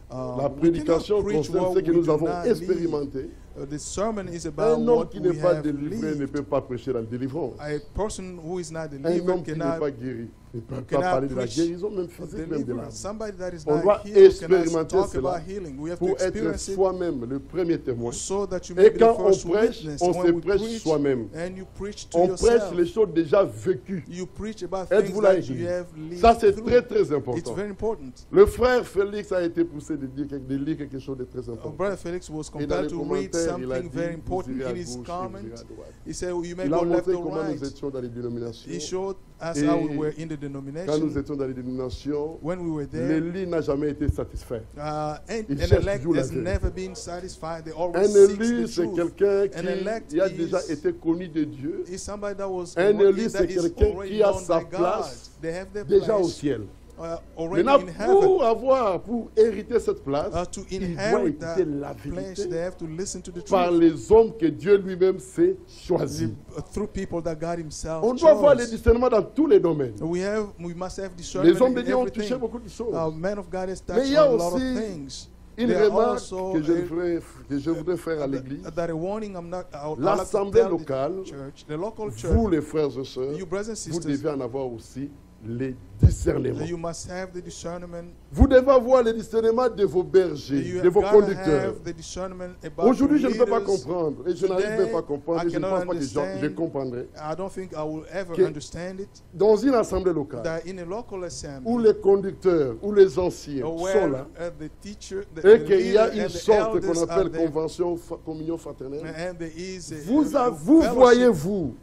La We prédication cannot preach concerne what ce que we nous do avons not live. expérimenté. The sermon is about Un homme what qui we n'est pas have délivré ne lived. peut pas prêcher la délivrance. A person who is not Un delivered homme qui n'est cannot pas guéri ne peut pas cannot parler de la preach guérison, même physique, même de l'âme. deliverance. Somebody that is On not doit healed cannot expérimenter talk cela about healing. We have to pour être experience it soi-même le premier témoin. so that you may Et be the quand on first prêche, witness. on When se we prêche preach, soi-même. and you preach to On prêche yourself. les choses déjà vécues. You preach about Êtes-vous things là, that Église? you have lived Ça, c'est through. très, très It's important. very important. Le frère Félix a été poussé de lire quelque chose de très important. Brother Felix was Et dans compelled les to read commentaires, il a something dit, very vous important irez à in his gauche et vous comment. irez à droite. He said, you may Il a go left montré or comment nous right. étions dans les dénominations. He showed us Et how we were in the Quand nous denomination. étions dans les dénominations, When we were there, l'Élie n'a jamais été satisfait. an Il cherche elect toujours la has vérité. never been satisfied. They Un always seek the Élie, c'est truth. quelqu'un An elect qui a déjà is- été connu de Dieu, Is somebody that was Un already- Élie, that c'est is quelqu'un already qui a known sa by God. place They have their déjà au place ciel. already Maintenant, in heaven. pour hériter cette place, To il doit inherit that écouter la place, vérité they have to listen to the par truth les hommes que Dieu lui-même s'est choisis. through people that God Himself On doit voir les chose. discernements dans tous les domaines. We must have discernment Les hommes de in Dieu ont touché everything. beaucoup de choses. Man of God has Mais touched il y a on a lot of aussi things. Une There are remarque also que je voudrais faire à l'église. that a warning I'd like to L'assemblée tell locale, the church, the local church, vous les frères et sœurs, you brothers and vous sisters, devez en avoir aussi les discernements. you must have the discernment. Vous devez avoir les discernements de vos bergers, You de vos gotta conducteurs. have the discernment about Aujourd'hui, je your ne peux pas leaders. comprendre, et je n'arrive même pas à comprendre, I et je ne cannot pense pas que je understand. comprendrai. I don't think I will ever Que- understand it. Dans une assemblée locale, That in a local où assembly, les conducteurs, où les anciens sont where là, the teacher, the et qu'il y a leader une and the sorte elders qu'on are appelle there, communion fraternelle, and there is a vous fellowship, voyez-vous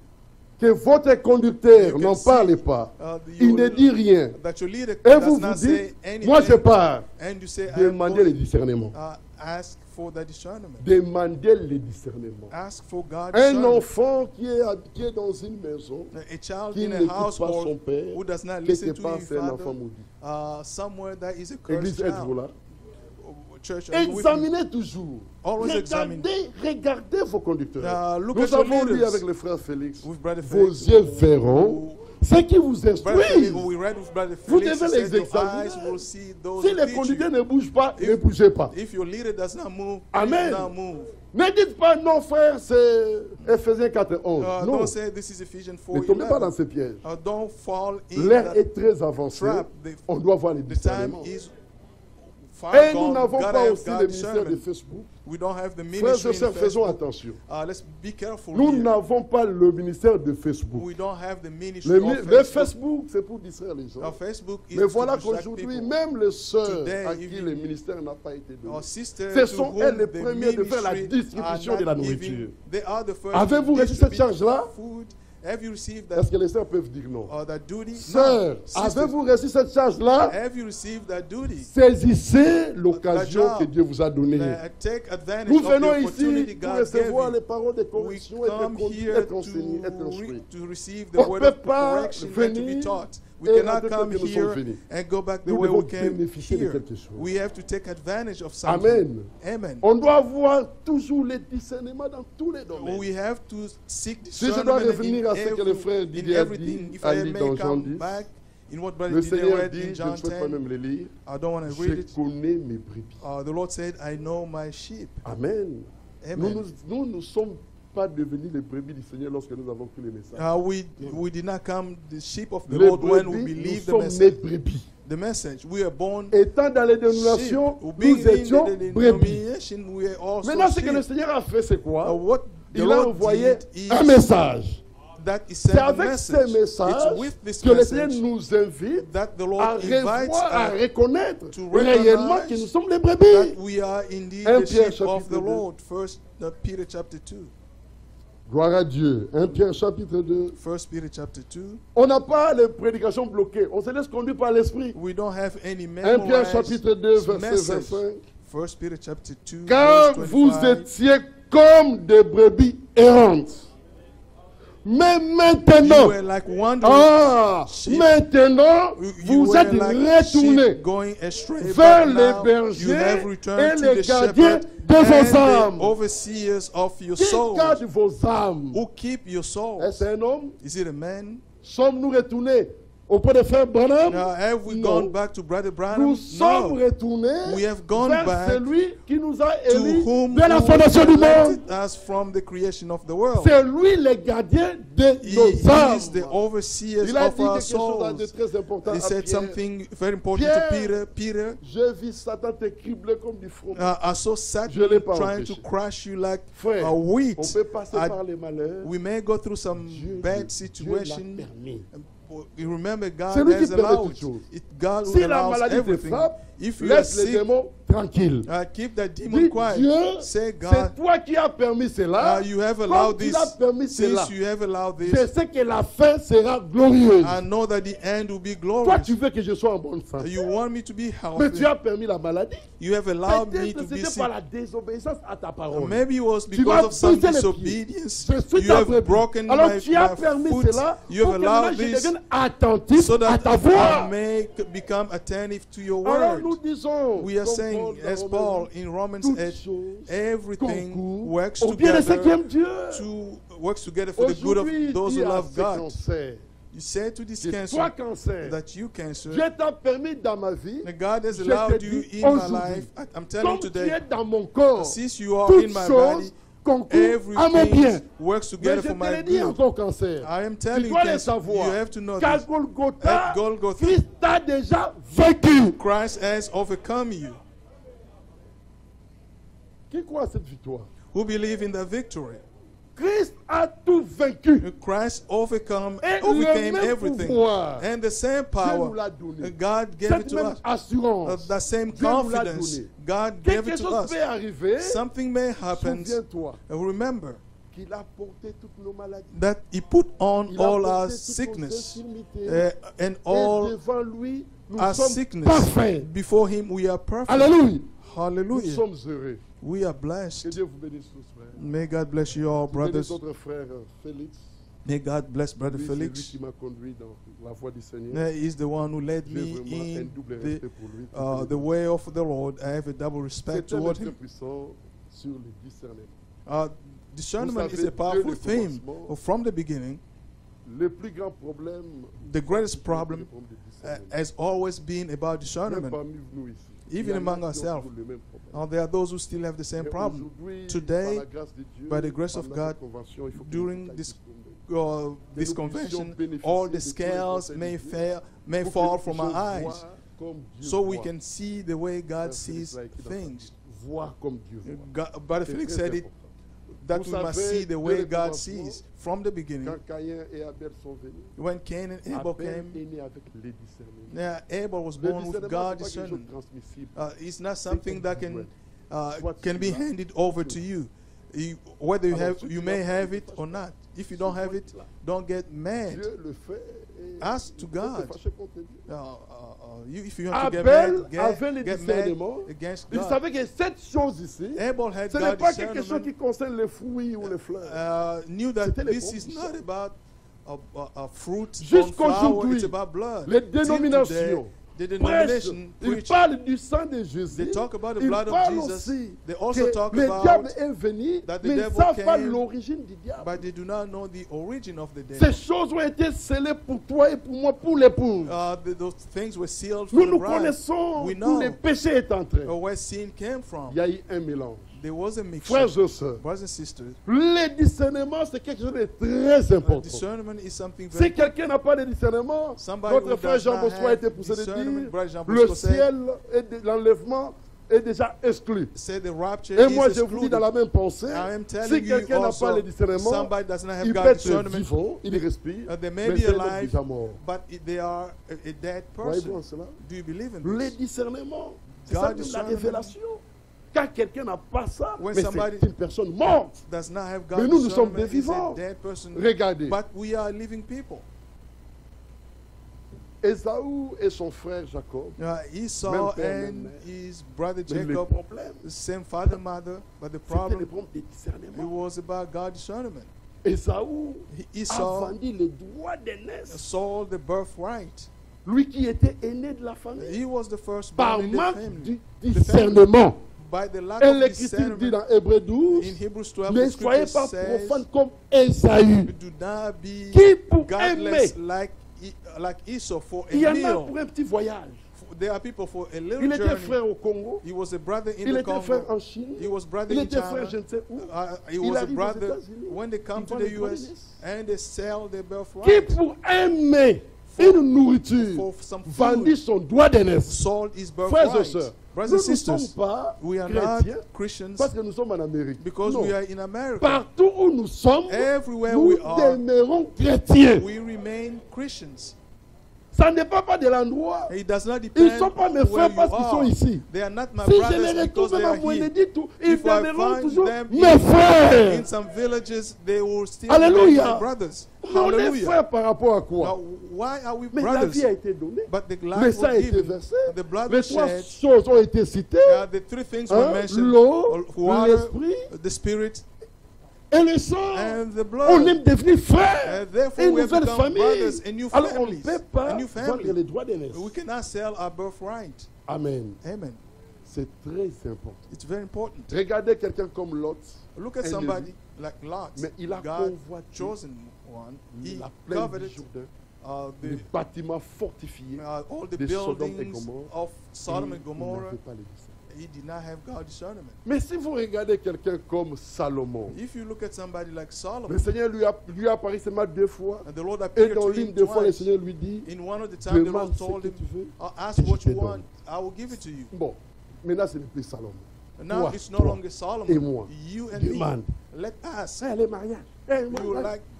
que votre conducteur You n'en can parle see, pas, you il ne dit rien, that your leader et does vous vous not say dites, moi je anything, pars, and you say, I'm demandez les going, discernements. ask for the discernment. Demandez les discernements. Ask for God's Un discernment. enfant qui est dans une maison, A child qui in a n'écoute pas son household père, who does not listen quelque to part his c'est un enfant father, maudit. somewhere that is a cursed Église, êtes-vous child. là? Church, are you with me? Examinez toujours. Always examine. Regardez vos conducteurs. Look Nous at your avons lu leaders. avec le frère Félix. With Brother Vos Felix. yeux verront ce qui vous Brother Felix, instruit. we read with Brother Vous Felix, devez he said, les your examiner. eyes will see those Si who les teach conducteurs you. ne bougent pas, ne bougez pas. If your leader does not move, Amen. do not move. Ne dites pas non, frère, c'est Ephésiens 4:11. Non, Don't say this is Ephesians ne tombez pas dans 4:11. ces pièges. Don't fall in L'air that est très avancé. trap. On doit voir les The time discernements. is far Et nous gone. n'avons Gotta pas have aussi God le ministère de discernment. Facebook. We don't have the Frères ministry et in sœurs, faisons Facebook. attention. Let's be careful Nous here. n'avons pas le ministère de Facebook. We don't have the ministry Le of Facebook, Facebook. c'est pour distraire les gens. Facebook is Mais voilà to distract qu'aujourd'hui, people. même les sœurs Today, à if qui you- le ministère n'a pas été donné, Our sisters ce to sont whom elles les the premières de faire la ministry distribution are de la not nourriture. giving, they are the first Avez-vous to reçu cette distribute charge-là? food. Have you received Est-ce that, que les sœurs peuvent dire non? that duty? Sœurs, No. Sisters, avez-vous reçu cette charge-là? have you received that duty? Saisissez l'occasion job. que Dieu vous a donnée. Take advantage Nous of the venons opportunity ici pour God gave recevoir you. les paroles de We correction et come de conduite, here être enseigné, être instruit. to receive the On word ne of peut pas correction and to be venir taught. We et cannot rentrer come tel que nous here sommes venus. and go back the Nous way devons we came bénéficier de here. quelque chose. We have to take advantage of something. Amen. Amen. On doit avoir toujours les discernements dans tous les domaines. We have to seek Si je dois discernment revenir à ce que le frère in Didier a dit, everything. If a I dit may dans Jean come 10, back in what Brother le Didier Seigneur read dit, in je ne John souhaite pas 10, même les lire, I don't want to read je it. connais mes brebis. The Lord said, I know my sheep. Amen. Amen. Nous ne sommes pas devenus les brebis du Seigneur lorsque nous avons cru le message. We did not come the sheep of the Les Lord when we brebis, nous believed the sommes message. nés brebis. The message. We are born Étant dans les dénominations, sheep. Being nous étions in the brebis. denomination, we are also Maintenant, ce que sheep. le Seigneur a fait, c'est quoi? What the Il a Lord envoyé did is un message. that he C'est sent a avec message. ces messages It's with this que le Seigneur message nous invite that the à Lord invites revoir, à us reconnaître to réellement recognize que nous sommes les that brebis. we are indeed 1 the Pierre sheep of chapitre the 2. Lord. First Peter chapter 2. Gloire à Dieu. 1 Pierre chapitre 2. First Peter chapter 2. On n'a pas les prédications bloquées. On se laisse conduire par l'Esprit. We don't have any 1 Pierre memorized chapitre 2, verset message. 25. First Peter chapter 2, Car verse vous 25. étiez comme des brebis errantes. Mais You maintenant, were like wandering sheep. maintenant, You vous were êtes like retournés sheep going astray, vers but les now you bergers have et returned to les the gardiens shepherd de vos and âmes. the overseers of your Qui soul, garde vos âmes? who keep your souls. Est-ce un homme? Is it a man? Sommes-nous retournés auprès de frère Branham? Have we Non. gone back to Brother Branham? Nous sommes No. retournés We have gone vers back celui qui nous a To élus whom dès la who fondation du monde. elected us from the creation of the world. C'est lui le gardien de He nos âmes. is the overseers Il a of dit our quelque chose de souls. très important He à said Pierre. something very important Pierre, to Peter. Peter, J'ai vu Satan te cribler comme du fromage. I saw Je Satan l'ai pas trying empêché. to crush you like Frère, a wheat. on peut passer I- par les malheurs. We may go through some Dieu bad l'a situation. permis. You remember God C'est lui qui has permet allowed toutes choses. it. God Si la allows maladie te everything. frappe, If you are laisse les sick, démons tranquilles. keep that demon Dis, quiet. Dieu, Say, c'est God, toi qui as permis cela. you have Comme allowed tu this. l'as permis cela, Since you have allowed je this, sais que la fin sera glorieuse. I know that the end will be Toi, glorious. tu veux que je sois en bonne santé. You want me to be Mais tu healthy. as permis la maladie. You have allowed me Peut-être to be c'était sick. par la désobéissance à ta parole. Maybe it was Tu because m'as of some brisé les pieds. disobedience. Je suis You ta have brebis. broken Alors my tu as permis foot. cela You pour have que maintenant allowed je this devienne attentif so à that ta I voix. may become attentive to your Alors nous word. disons, We are comme saying, Paul dans as Romains, Paul in Romans toutes 8, choses everything concourent works au bien de ceux qui together aiment Dieu. works together for the good of Aujourd'hui, those dis who à love ce God. cancer, You say to this que cancer toi, cancer, that you cancer, Dieu t'a permis dans ma vie, and God has je allowed te you dis in my aujourd'hui, life. I'm telling you comme tu es today, dans mon corps, since you are toutes in my choses body, concourent à mon bien. everything works Mais together je for te my l'ai dit good. encore, cancer. I am Tu telling you, dois le cancer, you savoir. have to know Qu'à this. Golgotha, At Golgotha, Christ t'a déjà vaincu. Christ has overcome you. Qui croit à cette victoire? Who believe in the victory? Christ a tout vaincu. Christ overcame Et le everything. même pouvoir, And the same Dieu nous power, l'a donné. God gave it Cette to même us. assurance, The same Dieu nous l'a confidence, donné. God gave Quelque it to chose us. peut arriver. Something may happen. Souviens-toi Remember qu'il a porté toutes nos maladies. that He put on Il a all porté our toutes nos sickness infirmités. and Et all devant lui, nous our sommes sickness. parfaits. Before Him, we are perfect. Alléluia. Nous Hallelujah. sommes heureux. We are Que blessed. Dieu vous bénisse tous, frères. May God bless you all, Bénisse brothers. notre frère Félix. May God bless Brother Lui, c'est lui Felix. qui m'a conduit dans la voie du Seigneur. He's the one who led J'ai me vraiment un in double the, respect pour lui. the way of the Lord. I have a double respect C'est un toward très Him. puissant sur le discernement. Discernment Vous is a savez, powerful dès le theme. commencement, From the beginning, Le plus grand problème, the greatest c'est le problem problème de discernement. has always been about Même discernment. parmi nous ici, Even il y en a among qui ont ourselves. toujours le même problème. There are those who still have the same Mais problem. aujourd'hui, Today, par la grâce de Dieu, by the grace of pendant God, cette convention, il faut que during nous this tomber. this nous convention, puissions bénéficier all de the tous les scales conseils may de Dieu, may pour que fall nous from our puissions eyes, voir comme Dieu so we voit. can see the way God Frère Félix sees l'a écrit dans sa things. Bible. Voir comme Dieu voit. Brother C'est Felix très said it, important. that Vous we must savez, see the dès way le God commencement, sees from the beginning. Quand Caïn et Abel sont venus, When Cain and Abel Abel came, est né avec les discernements. Abel was Le born with discernement, God c'est pas quelque chose discernment. de transmissible. It's not something that can Soit can tu be l'as, handed over tu to l'as. you. Whether Alors, si tu you l'as may pas, have tu it te or fâches not. If you C'est don't toi have qui it, l'as. don't get mad. Dieu le fait et Ask to il faut te God. fâcher contre Dieu. If you want to get Abel mad, avait le get mad discernement. against Il God. savait que cette chose ici, Abel had ce n'est God pas quelque chose discernment. qui concerne les fruits ou les fleurs. Knew that C'était les this is conditions. not about a fruit on Jusqu'aujourd'hui, flower, it's about blood. les Till today, dénominations the prêchent, denomination ils preach. parlent du sang de Jésus. They talk about the Ils blood of parlent Jesus. aussi They also que talk le about diable est venu, that the mais ils ne devil savent pas came, l'origine du diable. but they do not know the origin of the devil. Ces choses ont été scellées pour toi et pour moi, pour l'épouse. Those things were sealed Nous for the nous bride. connaissons We où know les péchés est entré. where sin came from. Il y a eu un mélange. There was a mixture. Frères et sœurs, Brothers and sisters, le discernement, c'est quelque chose de très important. discernment is something Si very quelqu'un n'a pas de discernement, Somebody notre who frère does Jean not Bosco a have été poussé de discernment, dire, Brother Jean le Bosco said, ciel et l'enlèvement est déjà exclu. say the rapture Et is moi, je vous dis excluded. dans la même pensée, I am si telling you quelqu'un n'a pas also, le discernement, somebody does not have il peut God être discernment, vivant, il respire, they may mais be c'est un homme alive, déjà mort. but they are a dead Voyez-vous en person. cela? Do you believe in Le this? discernement, c'est God ça même la discernment. révélation. Quand quelqu'un n'a pas ça, When mais somebody- c'est une personne morte. Does not have Mais God nous, nous sommes discernment, des is a vivants. dead person. Regardez, But we are living people. Ésaü et son frère Jacob, Esau Même père, même and mère. his brother mais le Jacob, problème, the same father, mother, but the c'était le problem, problème de it discernement. was about God discernment. Ésaü a Esau vendu le droit d'aînesse. sold the birthright. Lui qui était aîné de la famille. He was the Par firstborn in the manque family. du discernement. By the lack Et of l'Écriture dit discernment, dans Hébreux 12, in Hebrews 12, ne the soyez scripture pas says, profanes comme Ésaü. do not be Qui pour aimer, godless like Esau for a il y en a meal. pour un petit voyage. There are people for a little Il était journey. frère au Congo, He was a brother in il the était frère Congo. en Chine, He was brother il in était frère China. je ne sais où. He Il was a arrive aux brother États-Unis, when they come il to vend the les droits US d'aînesse. and they sell their Qui birthright. pour aimer une nourriture For some vendit food, son droit d'aînesse. sold his Frères et birthright. sœurs, Brothers nous and ne sommes sisters, pas we are not chrétiens Christians parce que nous sommes en Amérique. because Non. we are in America. Partout où nous sommes, Everywhere nous we are, demeurons chrétiens. we remain Christians. Ça ne dépend pas de l'endroit. It does not Ils depend ne sont pas mes where frères you parce qu'ils sont are. ici. They are not my Si je les brothers retrouve because they même à are here. Moénédite, ils If I demeureront find toujours them mes frères. in some villages, they will still Alléluia. remain my brothers. On est Hallelujah. frères par rapport à quoi? Now, why are we Mais la brothers? vie a été donnée. But the Le life sang a was été given, versé. the blood Les was trois shed. choses ont été citées. The three things were Hein, mentioned: l'eau, water, l'esprit the spirit, et le sang. and the On blood. est devenus frères. And therefore, Une we have nouvelle become famille. brothers and new Alors on ne families. peut pas A new vendre family. les droits d'aînesse. We cannot sell our birthright. Amen. Amen. C'est très important. It's very important. Regardez quelqu'un comme Lot. Look at Un somebody like Lot. Mais il a God convoité chosen one. He la plaine du coveted Jourdain. les bâtiments fortifiés all the de Sodome et buildings Gomorrhe. of Sodom Et and il Gomorrah, n'avait pas les discernements. he did not have God discernment. Mais si vous regardez quelqu'un comme Salomon, If you look at somebody like Solomon, le Seigneur lui a apparu seulement 2 fois. and the Lord Et appeared dans to l'une him des fois, le twice, Seigneur lui dit, in one of the times the demande Lord ce told que him, tu veux. ask et je what te you donne. want, I will give it to you. Bon, maintenant ce n'est plus Salomon. Now Toi, it's no toi longer et Solomon, moi. you and Demande. me. Let us. Elle est mariée.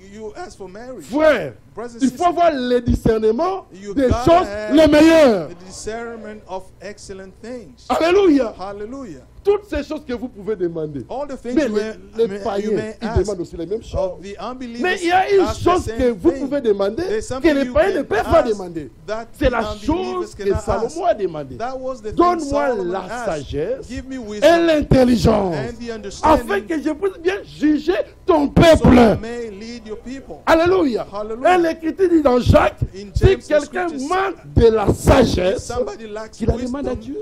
You ask for marriage. Frère, Brothers and il faut sisters, avoir le discernement You des gotta choses have les meilleures. the discernment of excellent things. Alléluia. Hallelujah. Toutes ces choses que vous pouvez demander. All the things Mais you les may païens, ils ask demandent aussi les mêmes choses. of the unbelievers. Mais il y a une ask the chose same que vous thing. pouvez demander There's que something les you païens ne can peuvent pas ask demander. that C'est the la unbelievers chose que cannot Salomon ask. a demandé. That was the thing Donne-moi Solomon la asked. sagesse Give me et wisdom l'intelligence and the afin understanding que je puisse bien juger ton so peuple. I may lead your people. Alléluia. Hallelujah. Et l'Écriture dit dans Jacques, In si James, the quelqu'un scriptures manque de la If sagesse, somebody lacks qu'il la demande à wisdom, Dieu.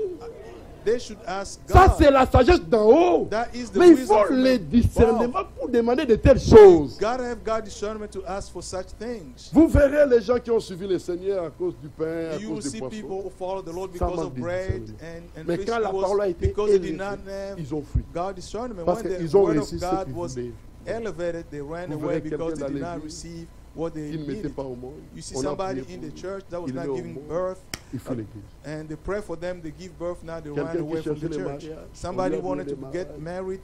they should ask Ça, God. c'est la sagesse d'en haut. That is the Mais il wisdom faut from le above. discernement pour demander de telles choses. Gotta have God discernment to ask for such things. Vous verrez les gens qui ont suivi le Seigneur à cause du pain, à You will cause des see poissons. people who follow the Lord Ça because manque of de bread discernement. and Mais fish. quand la parole a été Because they did élevée, not have ils ont fui. God discernment. Parce When the qu'ils ont word reçu of ce God qu'ils was voulaient. elevated, they ran Vous away verrez because quelqu'un they dans did not l'église receive what they qui ne mettait needed. pas au monde. You see On a somebody prié in pour the lui. church that was Il not est au giving monde. birth, Il faut l'église. and they pray for them, they give birth, now they Quelqu'un ran qui away from the cherchait le church. mariage, Somebody on lui a wanted donné to le get mariage. married,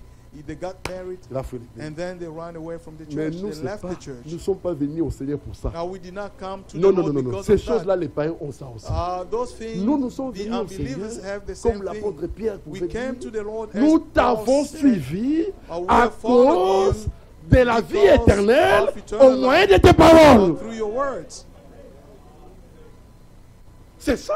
they got married, Il a fait l'église. and then they ran away from the Mais church. nous, They c'est left pas, the church. nous ne sommes pas venus au Seigneur pour ça. Now we did not come to Non, the non, Lord non, non. because Ces of choses-là, that. les païens ont ça aussi. Those things, Nous sommes the venus au unbelievers Seigneur, have the comme same l'apôtre thing. Pierre We pouvait came dire. to the Lord as Nous Paul t'avons said, suivi we à have followed cause you de la vie because éternelle of eternal au moyen life de tes paroles. through your words. C'est ça.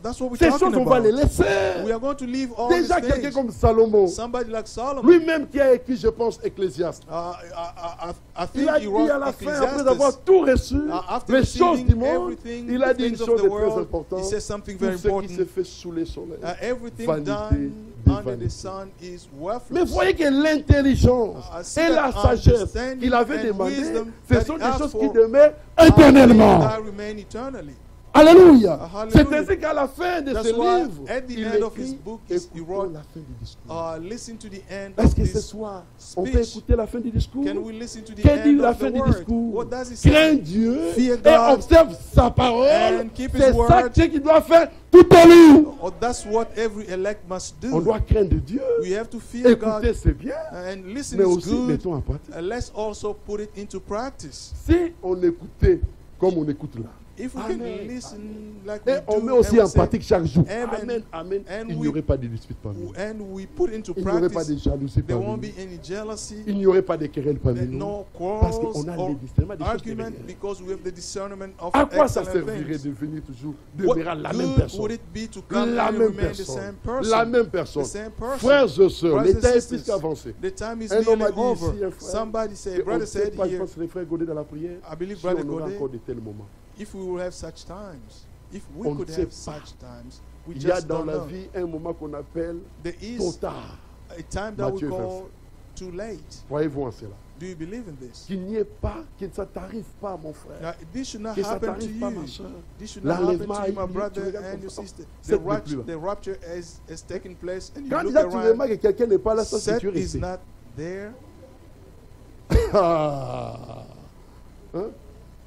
That's what we're Ces talking choses, on va les about. laisser. We are going to leave all Déjà, these quelqu'un things. comme Salomon, Somebody like Solomon. lui-même qui a écrit, je pense, Ecclésiaste. I Il think a he dit wrote à la fin, après Ecclesiastes. avoir tout reçu, After les choses du receiving monde, everything, il a the dit une things of chose the très world, importante. he says something Tout very ce qui important. se fait sous le soleil, Everything vanité done des under the vanités. sun is Mais worthless. voyez que l'intelligence See et la that sagesse understanding qu'il avait and demandé, wisdom ce that sont he des asked choses for qui demeurent are éternellement. things that remain eternally. Alléluia. Hallelujah. C'est ainsi qu'à la fin de That's ce why livre, at the il end of his écrit, book, he écoutons wrote, la fin du discours. listen to the end Est-ce of que ce this soir, on peut speech. écouter la fin du discours? Can we listen to the Qu'est-ce dit end la of fin the du word? discours? What does he say? Crains Dieu Fear et God observe sa parole. and keep his C'est ça word. qu'il doit faire tout élu. Oh, that's what every elect must On do. doit craindre Dieu. We have to fear God, Écouter, c'est bien. and listen Mais is aussi, good. mettons en pratique. Let's also put it into practice. Si on écoutait comme on écoute là, If we Amen. can listen like et we on do, met aussi and we en say, pratique chaque jour, Amen. Amen, Amen, And il n'y we- aurait pas de dispute parmi nous. and we put into Il n'y aurait pas practice, de jalousie there parmi won't nous. be any jealousy, Il n'y aurait pas de querelles parmi nous. no Parce quarrels qu'on a or le discernement des choses argument, terrestres. because we have the discernment of À quoi ça excellent servirait things. de venir toujours What demeurer la même good personne? would it be to come La and même remain the personne. same person? La même personne. The same person. Frères et sœurs, Brothers l'état and est sisters, plus qu'avancé. The time is Un homme nearly a dit over. ici, un frère, Somebody said, et on brother ne sait said pas, je here, pense que les frères Godet dans la prière, I believe si Brother on aura Godet, encore de tels moments. if we will have such times, if we On ne could sait have pas. such times, we Il y a just dans don't la know. vie un moment qu'on appelle There is trop tard. a time that we Matthieu call too late. Croyez-vous en cela? Do you believe in this? Qu'il n'y ait pas, que ça t'arrive pas, mon frère. Now, this should not Que ça happen to t'arrive pas, you. ma soeur. This should not happen L'enlèvement to a you, eu my lieu, tu brother regardes and comme your ça. sister. Cette n'est plus là. The rapture has taken place, and you Quand look déjà tu around. remarques que quelqu'un n'est pas là, ça c'est Seth tu es is resté. not there. Ah. Hein?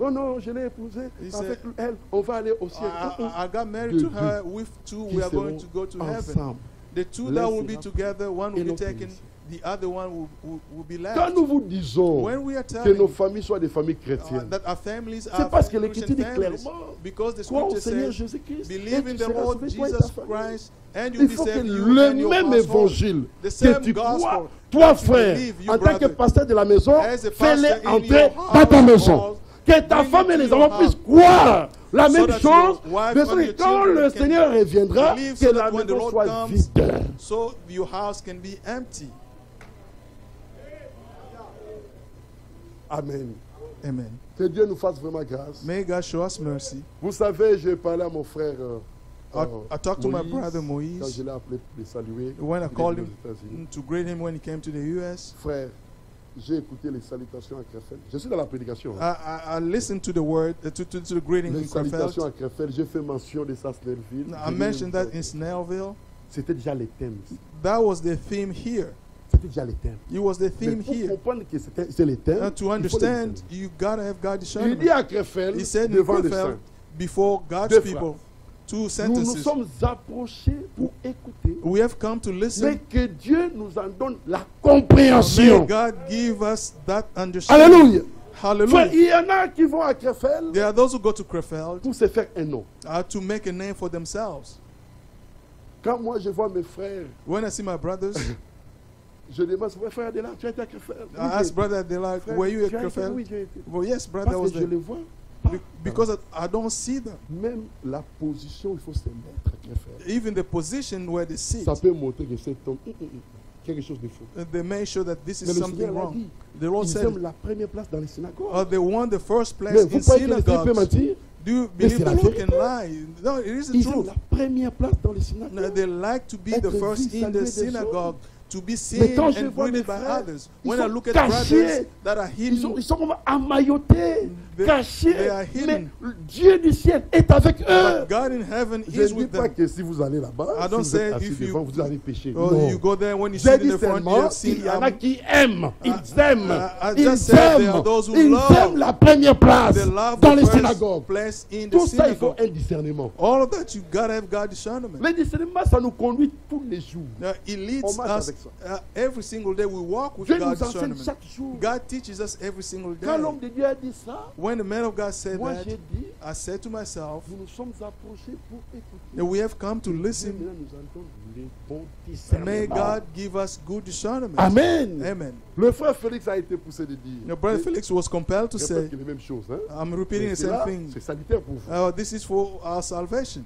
Oh non, je l'ai épousée. He Avec said, elle, on va aller au ciel. I got married to her. With two, we are going to go to heaven. Ensemble. The two that will be Laissez-la. together, one will Et be l'autre taken, laissez. the other one will be left. Quand nous vous disons When we are que telling nos familles soient des familles chrétiennes, that our families c'est are parce que Christian l'Écriture dit families, clairement, because the crois au scripture Seigneur says, Jésus-Christ, believe et in tu the seras Lord sauvé, toi et ta Jesus famille. Christ, and you'll Il be faut que saved, you le and your même household. évangile The que same tu crois, gospel toi that you frère, believe, you en tant que brother, pasteur de la maison, as a fais-le pastor in entrer your dans ta maison. household, Que ta bring femme et it to les your enfants puissent house. croire la So même that chose, your wife mais and que your quand children le can Seigneur reviendra, believe que so la that when the maison Lord soit comes, vide. so your house can be empty. Amen. Amen. Que Dieu nous fasse vraiment grâce. May God show us mercy. Vous savez, j'ai parlé à mon frère I talked to my Moïse, brother quand Moïse je l'ai appelé pour le saluer. when I il est called venu him aux États-Unis. to greet him when he came to the U.S. Frère, J'ai écouté les salutations à Krefeld. Je suis dans la prédication. I listened to the word, to the greeting Les in salutations à Krefeld. Krefeld, j'ai fait mention de ça à Snellville. I mentioned that in Snellville. C'était déjà les thèmes. That was the theme here. C'était déjà les thèmes. It was the Mais theme pour here. comprendre que c'est les thèmes, And to il faut les understand, discerner. you gotta have God Il discernment. dit à Krefeld, He said in devant les Krefeld, saints, before God's Deux people, two nous nous sentences. sommes approchés pour écouter, We have come to mais listen. que Dieu nous en donne la May compréhension. God give us that understanding. Alléluia. Frère, Hallelujah. il y en a qui vont à Krefeld There are those who go to Krefeld pour se faire un nom. to make a name for themselves. Quand moi je vois mes frères, When I see my brothers, je demande, frère Adela, tu as été à Krefeld? I ask brother Adela, Frère, were you at tu as été? Krefeld? Oui, j'ai été. Well, yes, brother, I was Parce que je there. les vois. Because I don't see them. Même la position, il faut se mettre à Krefeld. Even the position where they sit, Ça peut montrer que cet homme, quelque chose de faux. they may show that this Mais is le something Seigneur l'a wrong. dit. The Lord Ils said, aiment la première place dans les synagogues. they won the first place Mais in vous croyez que l'Esprit peut synagogues. mentir? Do you Mais believe c'est la that you vérité. can lie? No, it is the Ils aiment truth. la première place dans les No, synagogues. they like to be the Être first vu, in saluer the des synagogue, to be Mais seen quand je and vois mes greeted by frères, others. ils When I sont look at cachés. brothers that are Ils hidden, sont comme emmaillotés, They- cachés. they are Mais hidden. Dieu du ciel est avec eux. but God in heaven Je ne is dis with pas them. que si vous allez là-bas, I si don't vous êtes say assis if you- devant, vous allez pécher. Oh, Non. you go there when you J'ai sit dit in the front, you seulement have seen. qu'il y en a qui aiment. Ils aiment. I Ils just said there are aiment. those who Ils love. aiment la première place They love dans the les first synagogues. place in the Tout ça, il faut synagogue. un discernement. All of that, you gotta have God discernment. Le discernement, ça nous conduit tous les jours. He leads On marche us avec ça. every single day. We walk with Dieu God nous enseigne discernment. chaque jour. God teaches us every single day. Quand l'homme de Dieu a dit ça, When the man of God said moi that, j'ai dit, I said to myself, nous nous sommes approchés pour écouter. that we have come to Dieu listen. maintenant nous en donne les bons May discernements. God give us good discernment. Amen. Amen. Le frère Félix a été poussé de dire. Now, Brother Felix was compelled to C'est say, presque les mêmes choses. Hein? I'm repeating Mais the c'est là, same thing. c'est salutaire pour vous. This is for our salvation.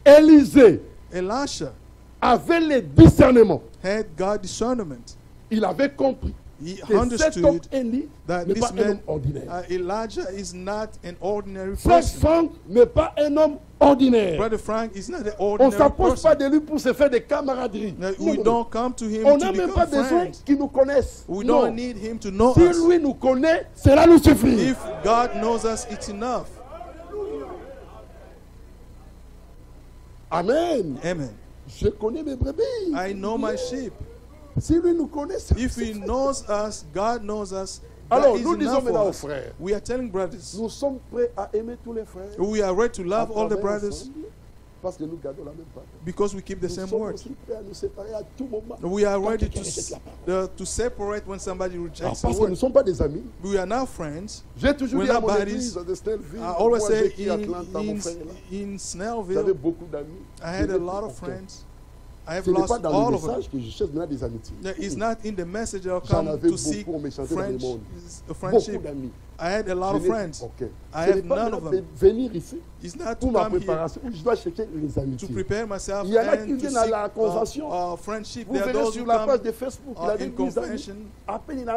Élisée Elisha avait le discernement. had God discernment. Il avait compris He que cet homme understood Élie that n'est this pas un homme man, ordinaire. Elijah, is not an ordinary Frère person. Franck n'est pas un homme ordinaire. Brother Frank is not an On ne ordinary s'approche pas person. de lui pour se faire des camaraderies. Now, Non, we non, non. don't come to him On to n'a même pas become besoin friends. qu'il nous connaisse. We Non. don't need him to know Si us. lui nous connaît, cela nous suffit. If God knows us, it's enough. Amen. Amen. Je connais mes brebis. I know my sheep. Si lui nous connaît, ça If he suffit. knows us, God knows us. That Alors, is nous disons enough for maintenant aux us. frères, We are telling brothers, nous sommes prêts à aimer tous les frères. we are ready to love à all the travailler brothers ensemble, parce que nous gardons la même parole. because we keep the Nous same sommes word. aussi prêts à nous séparer à tout moment. We are Quand ready quelqu'un rejette la parole. to separate when somebody Alors, rejects the parce que nous ne word. sommes pas des amis. We are now friends. J'ai toujours We're dit à not mon buddies. église de Snellville, I always moi say j'ai écrit Atlanta, mon frère est là. in J'avais Snellville, beaucoup d'amis. I had Je a n'ai lot plus of aucun. friends. I have Ce n'est lost pas dans all le of them. message que je cherche maintenant des amitiés. It's not in the message that I'll J'en come avais to seek beaucoup, on me chantait dans le French, monde. a Beaucoup friendship. d'amis. I had a lot Je of n'ai friends. aucun. I Ce have n'est pas none maintenant of de them. venir ici It's not to pour ma come here préparation où je dois chercher les to amitiés. prepare myself Il y en a qui and to viennent à seek la convention. friendship. Vous There are verrez those sur who la page come de Facebook, il a in dit 10 amis. convention. Après, il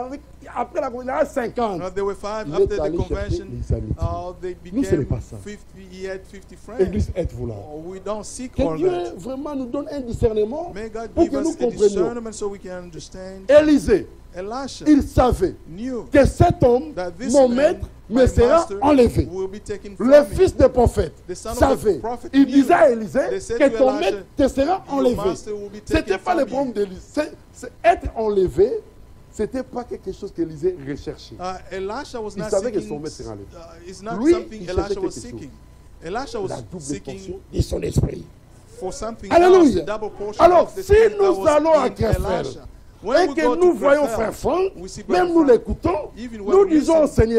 après il a 50. There were 5 Il after est the allé chercher convention. les amitiés. They Nous, ce n'est became pas ça. 50. He had 50 friends. Église, êtes-vous là? We don't seek Que all Dieu that. vraiment nous donne un discernement May God pour give que nous us a comprenions. discernment so we can understand. Élisée, Elisha il savait knew que cet homme, that this mon man, maître, me my sera master, enlevé. will be taken from Le me. fils des prophètes The son of the savait. prophet Il knew. disait à Élisée They said que to ton Elisha, maître te sera Your enlevé. master will be Ce taken n'était pas from le you. problème d'Élisée. C'est être enlevé, ce n'était pas quelque chose qu'Élisée recherchait. Elisha was Il not savait que seeking. son maître serait enlevé. It's not Lui, something il cherchait Elisha was quelque seeking. Elisha was La double seeking portion de son esprit. for something Alléluia. else, the double portion Alors, of the si spirit that nous was allons à in Krefeld, Elisha. When et we que go nous to voyons Krefeld, Frère Franck, we see Brother même nous Frank. l'écoutons, Even when nous we disons au listen,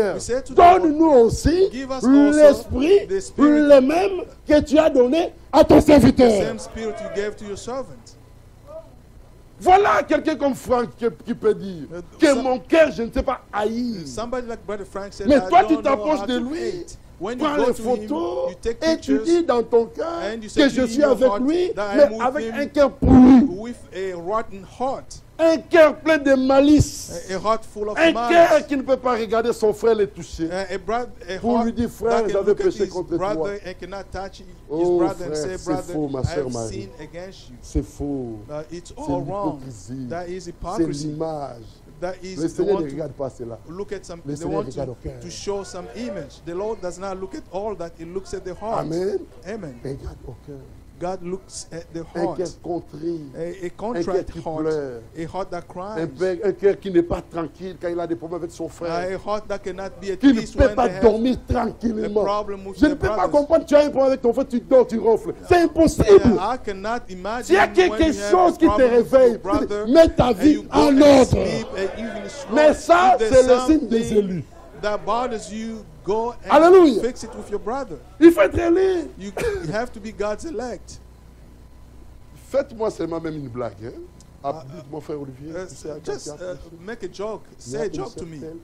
que je suis avec lui, mais avec un cœur pourri, with a rotten heart, un cœur plein de malice, a heart full of un cœur malice. qui ne peut pas regarder son frère le toucher. A Pour heart lui dire, frère, that can j'avais look at péché his contre brother toi. and cannot touch his Oh, brother and frère, say, c'est brother, faux, ma I sœur have Marie. sinned against you. C'est faux. It's C'est all wrong. l'hypocrisie. That is C'est hypocrisy. l'image That is, Le they Seigneur want ne regarde pas cela. to look at some. Le They Seigneur want regarde au cœur. to show some image. The Lord does not look at all that; He looks at the heart. Amen. Amen. Regarde au cœur. God looks at the Un heart. cœur contrit. A Un cœur contrite qui heart, pleure. a heart that cries, Un cœur qui n'est pas tranquille quand il a des problèmes avec son frère. a heart that cannot be at Qui ne peace peut when pas they have dormir a tranquillement. problem with Je ne their peux pas brothers. comprendre, tu as un problème avec ton frère, tu dors, tu ronfles. C'est impossible. I cannot imagine S'il y a when quelque you have chose a qui te problem with réveille, your brother, mets ta and vie you go en and ordre. sleep and even snore. Mais ça, If there's c'est le signe des something élus. that bothers you, go and Alléluia. fix it with your brother. Il faut être élu. You have to be God's elect. Faites-moi seulement même une blague. Hein? Ah, dites mon frère Olivier. tu sais, quand Just tu as- make a joke. il y a Say a une joke to sœur me. telle,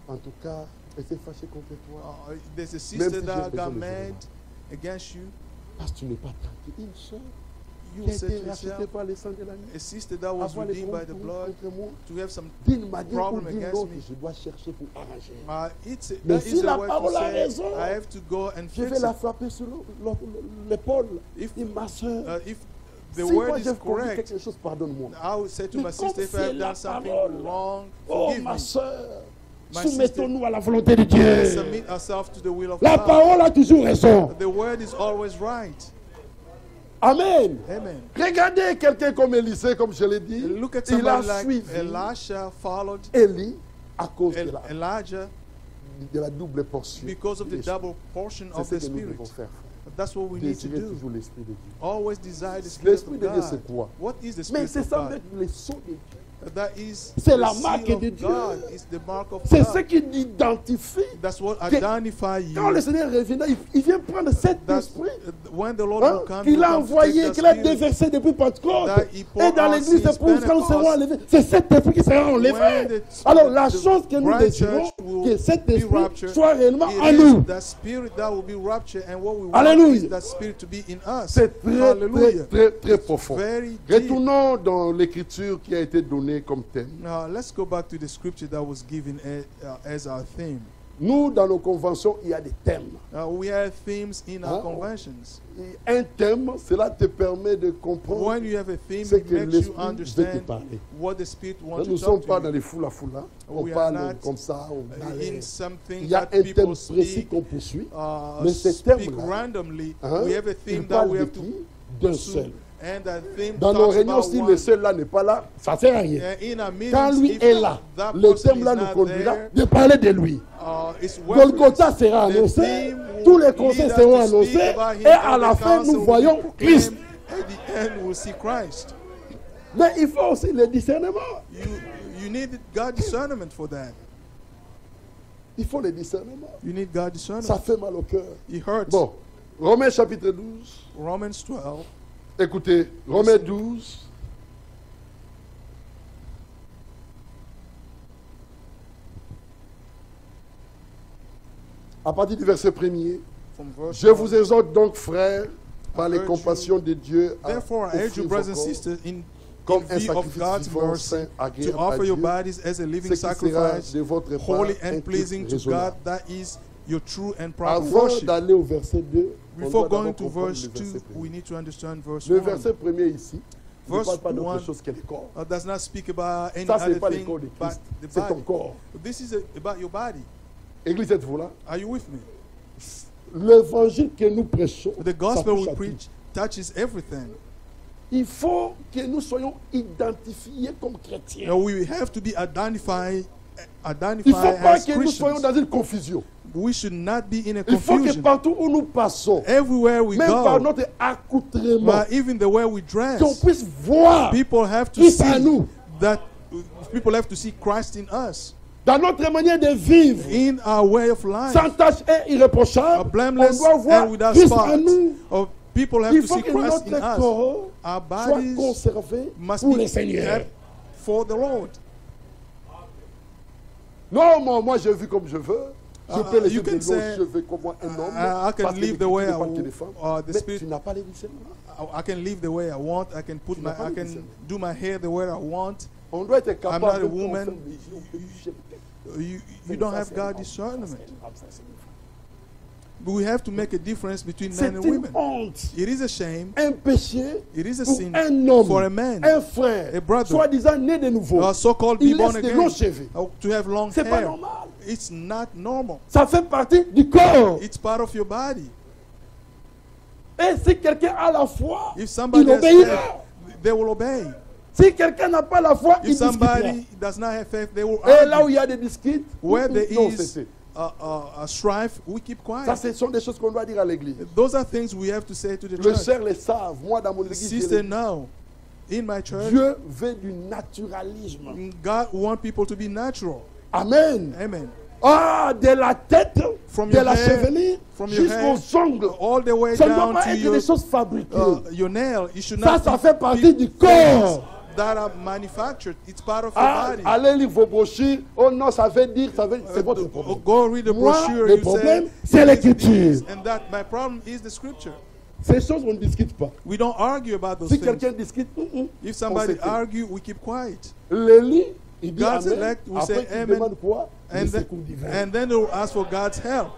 En tout cas, elle s'est fâchée contre toi. There's a Même sister si j'ai that besoin got de mad against you. Parce que tu n'es pas tranquille. Une sœur You qui a said été to rachetée yourself, par les sangs de l'année. a sister that was Avoir les redeemed by the comptes blood contre moi. to have some D'une manière ou problem d'une against autre, me. je dois chercher pour arranger. That si is la a way parole to a say, raison, I have to go and Je fix vais la it. frapper sur l'épaule. If, Dis, ma soeur, if the si moi word j'ai is commis correct, quelque chose, pardonne-moi. I would say to Mais my comme sister, if I c'est have la done something parole. wrong, Oh, forgive ma me. soeur, My soumettons-nous à la volonté de Let Dieu. us submit ourselves to the will of La God. parole a toujours raison. The word is always right. Amen. Amen. Regardez quelqu'un comme Élisée, comme je l'ai dit. Look at Il a somebody like suivi Elisha followed Élie à cause Elijah de la double portion. because of the Yes. double portion C'est of ce the que nous Spirit. devons faire. That's what we need to Désirer do. toujours l'Esprit de Dieu. Always desire the Spirit L'Esprit of de Dieu, c'est God. quoi? What is the Mais Spirit c'est of ça God? avec les sceaux de Dieu. That is C'est the la seal marque of de Dieu. God. It's the mark of C'est God. ce qui identifie. That's what que identify Quand le you. Seigneur reviendra, il vient prendre cet That's esprit when the Lord hein, will come, qu'il he a will envoyé, take qu'il a the Spirit. déversé depuis Pentecôte. that he Et poured dans out l'église since épouse, quand nous serons Pentecost. enlevés, c'est cet esprit qui sera enlevé. When the- Alors la the chose que nous bride désirons, church will que cet be esprit raptured, soit réellement it en is nous. the Spirit that will be raptured, and what we want Alléluia. is that Spirit to be in us. C'est très, Hallelujah. très, très, très profond. Very deep. Retournons dans l'écriture qui a été donnée comme thème. Now let's go back to the scripture that was given as our theme. Nous, dans nos conventions, il y a des thèmes. We have themes in our Hein? conventions. Et un thème, cela te permet de comprendre When you have a theme, ce it que makes you l'Esprit veut te understand parler. what the Spirit Nous wants ne to sommes talk pas to dans you. les foules à foula. On We are parle not comme ça. in something Il y a that un thème people précis speak, qu'on poursuit. Mais ce speak thème-là, randomly. hein, We have a il theme that parle we de have to qui? D'un pursue. seul. And that theme Dans nos talks réunions, about si one. le seul là n'est pas là, ça ne sert à rien. In our meetings, Quand lui if est là, that le person thème is là nous not conduira there, de parler de lui. it's worthless. Golgotha sera The annoncé, theme will tous les lead conseils us seront to speak annoncés, about him, et à all la the fin, counsel nous will voyons proclaim, Christ. At the end, we'll see Christ. Mais il faut aussi le discernement. You need God discernment for that. Il faut le discernement. You need God discernment. Ça fait mal au cœur. It hurts. Bon, Romains chapitre 12. Romans 12. Écoutez, Romains 12. À partir du verset 1er, From verse je 1. vous exhorte donc, frères, par les urge compassions de Dieu, à Therefore, I urge you, offrir brothers vos and corps sisters, in comme un view of sacrifice God's vivant, mercy, saint, to agréable à offer your Dieu, bodies as a living ce qui sera sacrifice, de votre part holy un and pleasing culte to God. raisonnable. That is your true and proper Avant worship. d'aller au verset 2, on Before doit going d'abord to comprendre verse le 2, verset we 1er. need to understand verse Le 1. verset premier ici ne Verse parle pas d'autre 1 chose que le corps. does not speak about any Ça, ce n'est other pas le thing corps de but Christ, the c'est ton body. corps. This is about your body. Église, êtes-vous là? Are you with me? L'évangile que nous prêchons, The ça gospel touche we à tout. preach touches everything. Il faut que nous soyons identifiés comme chrétiens. Now we have to be identified Il ne faut pas as que nous soyons Christians. dans une confusion. We should not be in a Il faut que confusion. partout où nous passons, Everywhere we même par go, notre accoutrement, even the way we qu'on dress, puisse voir people have to Christ en see nous, that people have to see Christ in us, dans notre manière de vivre, in our way of life, sans tache et irréprochable. On blameless doit voir and without Christ en spot. nous. Or people have Il to faut see que Christ in notre us. corps Our soit bodies conservé must pour be le Seigneur. kept for the Lord. Non, moi je vis comme je veux. Je peux laisser you des can longs say, cheveux comme moi, un homme. I can parce que live the way I l'Écriture ne parle que des femmes. the Mais Spirit. tu n'as pas les discernements. I can live the way I want. I can put Tu my, n'as pas I le can discernement. do my hair the way I want. On doit être not a capable de woman. confirmer les yeux, on peut toucher peut-être. You don't Ça, have c'est God un homme. discernment. Ça, c'est une femme. Ça, c'est une femme. we have to make a difference between C'est men and une women. honte. It is a shame. Un péché It is a pour sin un homme, for a man, un frère, a brother, soi-disant né de nouveau, so-called be il born laisse des longs again, cheveux. to have long C'est pas hair. normal. It's not normal. Ça fait partie du corps. It's part of your body. Et si quelqu'un a la foi, If somebody il has obéira. faith, they will obey. Si quelqu'un n'a pas la foi, il If discutera. somebody does not have faith, they will Et là où argue. il y a des disputes, Where there non, is c'est. a strife, we keep Ça, quiet. ce sont des choses qu'on doit dire à l'église. Those are things we have to say to the Les church. sœurs les savent. Moi, dans mon église, je Sister, les- no. In my church, Dieu veut du naturalisme. God wants people to be natural. Amen. Amen. Ah, de la tête, From de your la hair, chevelure from your hair, jusqu'aux ongles. all the way Ça ne doit down pas to être des choses fabriquées. your nail. You should Ça, not ça be fait partie du corps. that are manufactured. It's part of your Ah, body. allez lire vos brochures. Oh non, ça veut dire, c'est votre problème. Go read the Moi, brochure. le You problème, say, c'est this, l'écriture. this, and that. My problem is the scripture. Ces choses, on ne discute pas. We don't argue about those Si things. quelqu'un discute, If somebody on s'éteint. argue, we keep quiet. L'élie, il dit God's amen. elect will Après, say il amen. demande quoi? And Le then, secours divin. and then they will ask for God's help.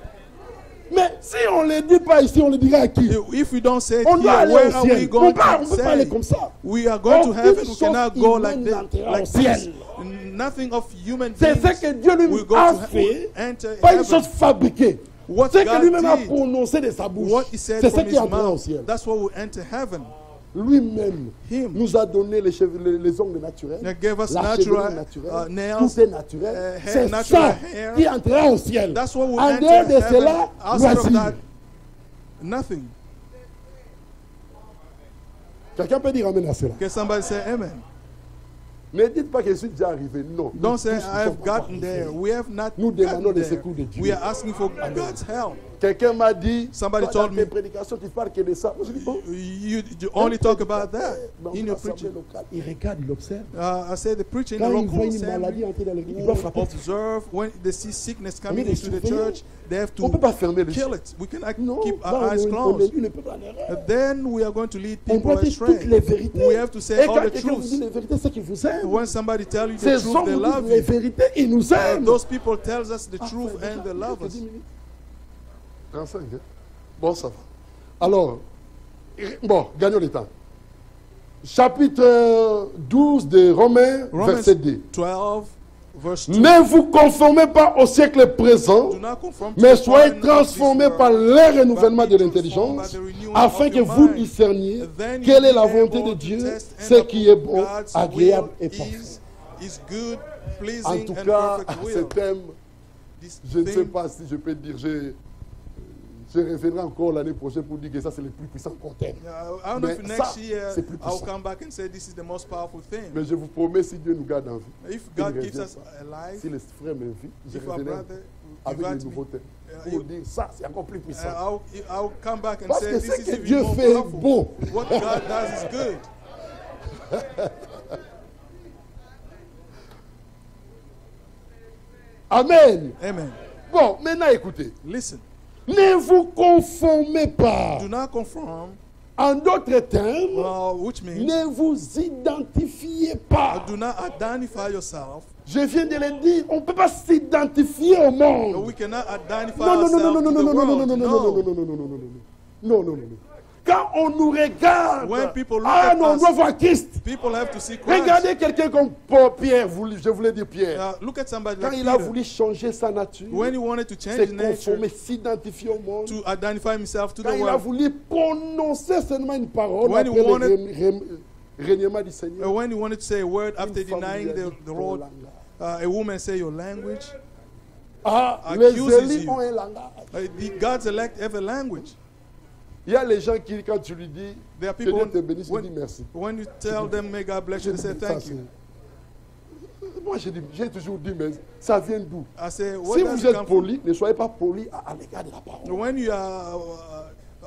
Mais si on ne le dit pas ici, on le dira à qui? If we don't say it On doit here, aller where au are we ciel. going On peut pas to aller say? comme ça. We are going to heaven. Aucune We cannot chose go like humaine this. n'entrera Like au ciel. this. Nothing of human C'est beings ce que Dieu lui will go a to fait, enter pas une heaven. chose fabriquée. What Ce que God lui-même a did, prononcé de sa bouche, what he said c'est ce from qui his entrera au mouth, ciel. that's what will enter heaven. Lui-même Him. nous a donné les ongles naturels, He gave us la chevelure natural naturelle, nails. tout est naturel. hair, C'est natural ça hair. qui entrera au ciel. That's what will En enter dehors de heaven. cela, Outside of voici. that, nothing. Quelqu'un peut dire amen à cela. Can somebody say amen? Ne dites pas que je suis déjà arrivé. Non. Don't Nous say tous, nous I sommes have pas gotten arrivés. there. We have not Nous demandons gotten le there. secours de Dieu. We are asking for God's help. Quelqu'un m'a dit, Somebody toi, dans told tes me- prédications, tu parles que de ça. Je dis, bon, You only talk about that dans in une your assemblée preaching. locale, il regarde, il observe. I say the preaching, the Quand il voit local une maladie assembly entrer dans l'église, il will doit frapper. observe when they see sickness coming les into the surveiller. church. They have On ne peut to pas fermer les kill yeux. it. We cannot Non, keep là, our eyes on closed. induit le peuple en erreur. Then we are going to lead On people doit dire astray. toutes les vérités. We have to say Et all quand the quelqu'un vous truths. dit les vérités, c'est qu'il vous aime. When somebody tells you the Ces truth, hommes they vous love disent les you. vérités, ils nous aiment. Those people tells us the truth Frère, and they déjà, love quelques us. 10 minutes. 35, hein? Bon, ça va. Alors, bon, gagnons le temps. Chapitre 12 de Romains, Romans verset 2. 12, verse 2. Ne vous conformez pas au siècle présent, Do not conform to mais the soyez pattern of this transformés world, par le renouvellement but de be l'intelligence, transformed by the renewing afin of que your vous mind. discerniez Then quelle you'll est la be volonté able de to Dieu, test and ce qui est approve bon, God's agréable et will parfait. is good, En pleasing, tout and cas, perfect à will. ce thème, This je ne sais thing, pas si je peux dire, je reviendrai encore l'année prochaine pour dire que ça c'est le plus puissant qu'on t'aime. I don't know if Mais next ça, year c'est plus I'll puissant. come back and say this is the most powerful thing. Mais je vous promets, si Dieu nous garde en vie, If il God gives revient us pas. a Si life, les frères m'invitent, je if our reviendrai brother avec les invites nouveaux me, thèmes pour dire ça c'est encore plus puissant. I'll come back and Parce say que this ce is que even Dieu more fait est powerful. bon. What God does is good. Amen. Amen. Bon, maintenant écoutez. Listen, Ne vous conformez pas. do not conform, En d'autres termes, which means ne vous identifiez pas. do not identify yourself. Je viens de le dire, on ne peut pas s'identifier au monde. We cannot identify Non, non, non, non, ourselves non, to non, the non, non, non, world. non, non, non, No. non, non, non, non, non, non, non, non, non, non, non. Quand on nous regarde, When people look ah at non, on us, doit voir Christ. People have to see Christ. Regardez quelqu'un comme Pierre, je voulais dire Pierre. Look at somebody Quand like il a Peter. voulu changer sa nature, When he wanted to change se his nature conformer, s'identifier au monde, to identify himself to quand the il a world, voulu prononcer seulement une parole When he après wanted- le régnement du Seigneur, when he wanted to say a word after une femme denying lui a the dit, Lord, ton langage. a woman say your language. Ah, les accuses élus you. ont un langage. The God's elect have a language. Il y a les gens qui, quand tu lui dis, There are que people Dieu te bénisse, ils disent when, merci. when you tell them may God bless you, they say Ça, thank c'est- you. Moi, j'ai toujours dit, mais ça vient d'où? I say, what Si does vous it êtes come from? poli, ne soyez pas poli à l'égard de la parole. When you are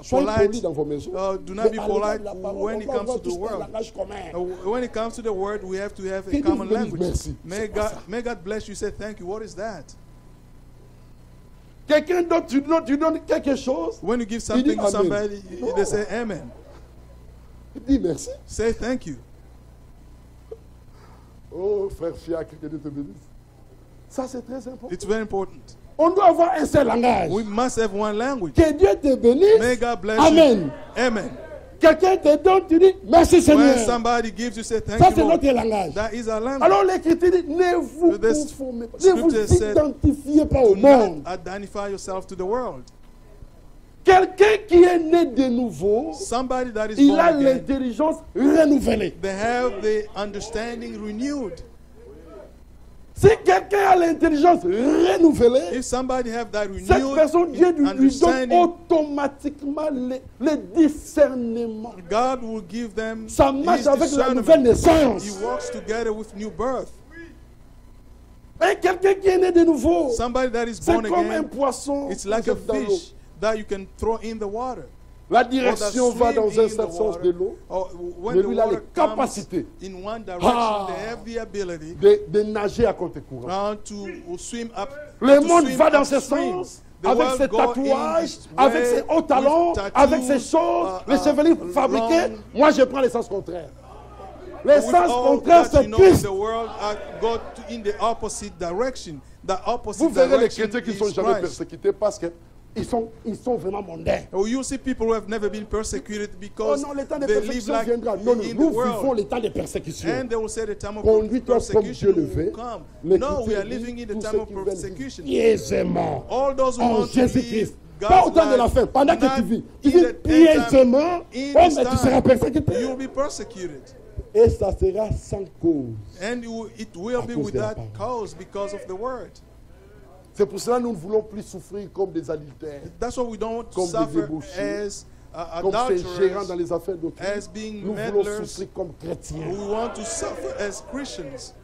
Soyez poli polite, dans vos maisons. do not Mais be à l'égard polite de la parole, when on it doit comes avoir to the tous un world. langage commun. When it comes to the word, we have to have Que a Dieu common vous bénisse, language. merci. May God bless you. Say thank you. What is that? Quelqu'un d'autre, tu donnes quelque chose, When you give dit something to amen. somebody, No. they say amen. il dit merci. Say thank you. Oh, frère Fiacre, que Dieu te bénisse. Ça, c'est très important. It's very important. On doit avoir un seul langage. We must have one language. Que Dieu te bénisse. May God bless Amen. you. Amen. Quelqu'un te donne, tu dis merci Seigneur. When somebody gives you, say thank Ça you, c'est Lord. notre langage. That is our language. Alors l'Écriture dit, ne vous The conformez pas, ne vous scripture said, identifiez pas au Do monde. not identify yourself to the world. Quelqu'un qui est né de nouveau, Somebody that is il born a again, l'intelligence renouvelée. they have the understanding renewed. Si quelqu'un a l'intelligence renouvelée, If somebody have that cette renewed personne, Dieu lui donne understanding, automatiquement le discernement. God will give them Ça marche his avec la nouvelle discernment. naissance. He walks together with new birth. Et quelqu'un qui est né de nouveau, Somebody that is c'est born comme un again, poisson it's like a dans l'eau. fish that you can throw in the water. La Or that direction va swim dans un in the certain sens water. de l'eau, Or when mais the lui, il a les water comes capacités in one direction, Ah. they have the ability de nager à contre-courant. to swim up. Le to monde swim va dans ce upstream. sens, The avec world ses go in tatouages, this avec way ses hauts talons, with tattoos, avec ses choses, les chevelures fabriquées. long. Moi, je prends le sens contraire. Le With sens all contraire, that c'est you know in Christ. the world, go in the opposite direction. The opposite Vous verrez les direction chrétiens qui is ne sont jamais Christ. persécutés parce qu'ils sont vraiment mondains. Oh, you see people who have never been persecuted Oh because non, le temps de they live persécution like viendra. Non, non, in the nous vivons world. le temps de persécution. And they will say the time of Conduis-toi comme persecution Dieu le will veut. come. L'Écriture No, we are dit, living in the tous time ceux of qui veulent persecution. vivre aisément All those who en want to live Jésus-Christ. Pas God's au temps de la life, fin, pendant que not tu vis. Tu in vis the end time. aisément, In oh, this mais tu seras time, persécuté. you will be persecuted. Et ça sera sans cause. And it will be cause de la without parole. cause because of the word. C'est pour cela que nous ne voulons plus souffrir comme des adultères, That's why we don't Comme des suffer débauchés, as comme ces gérants dans adulterers. les affaires d'autrui. as being Nous voulons meddlers. souffrir comme chrétiens. We want to suffer as Christians.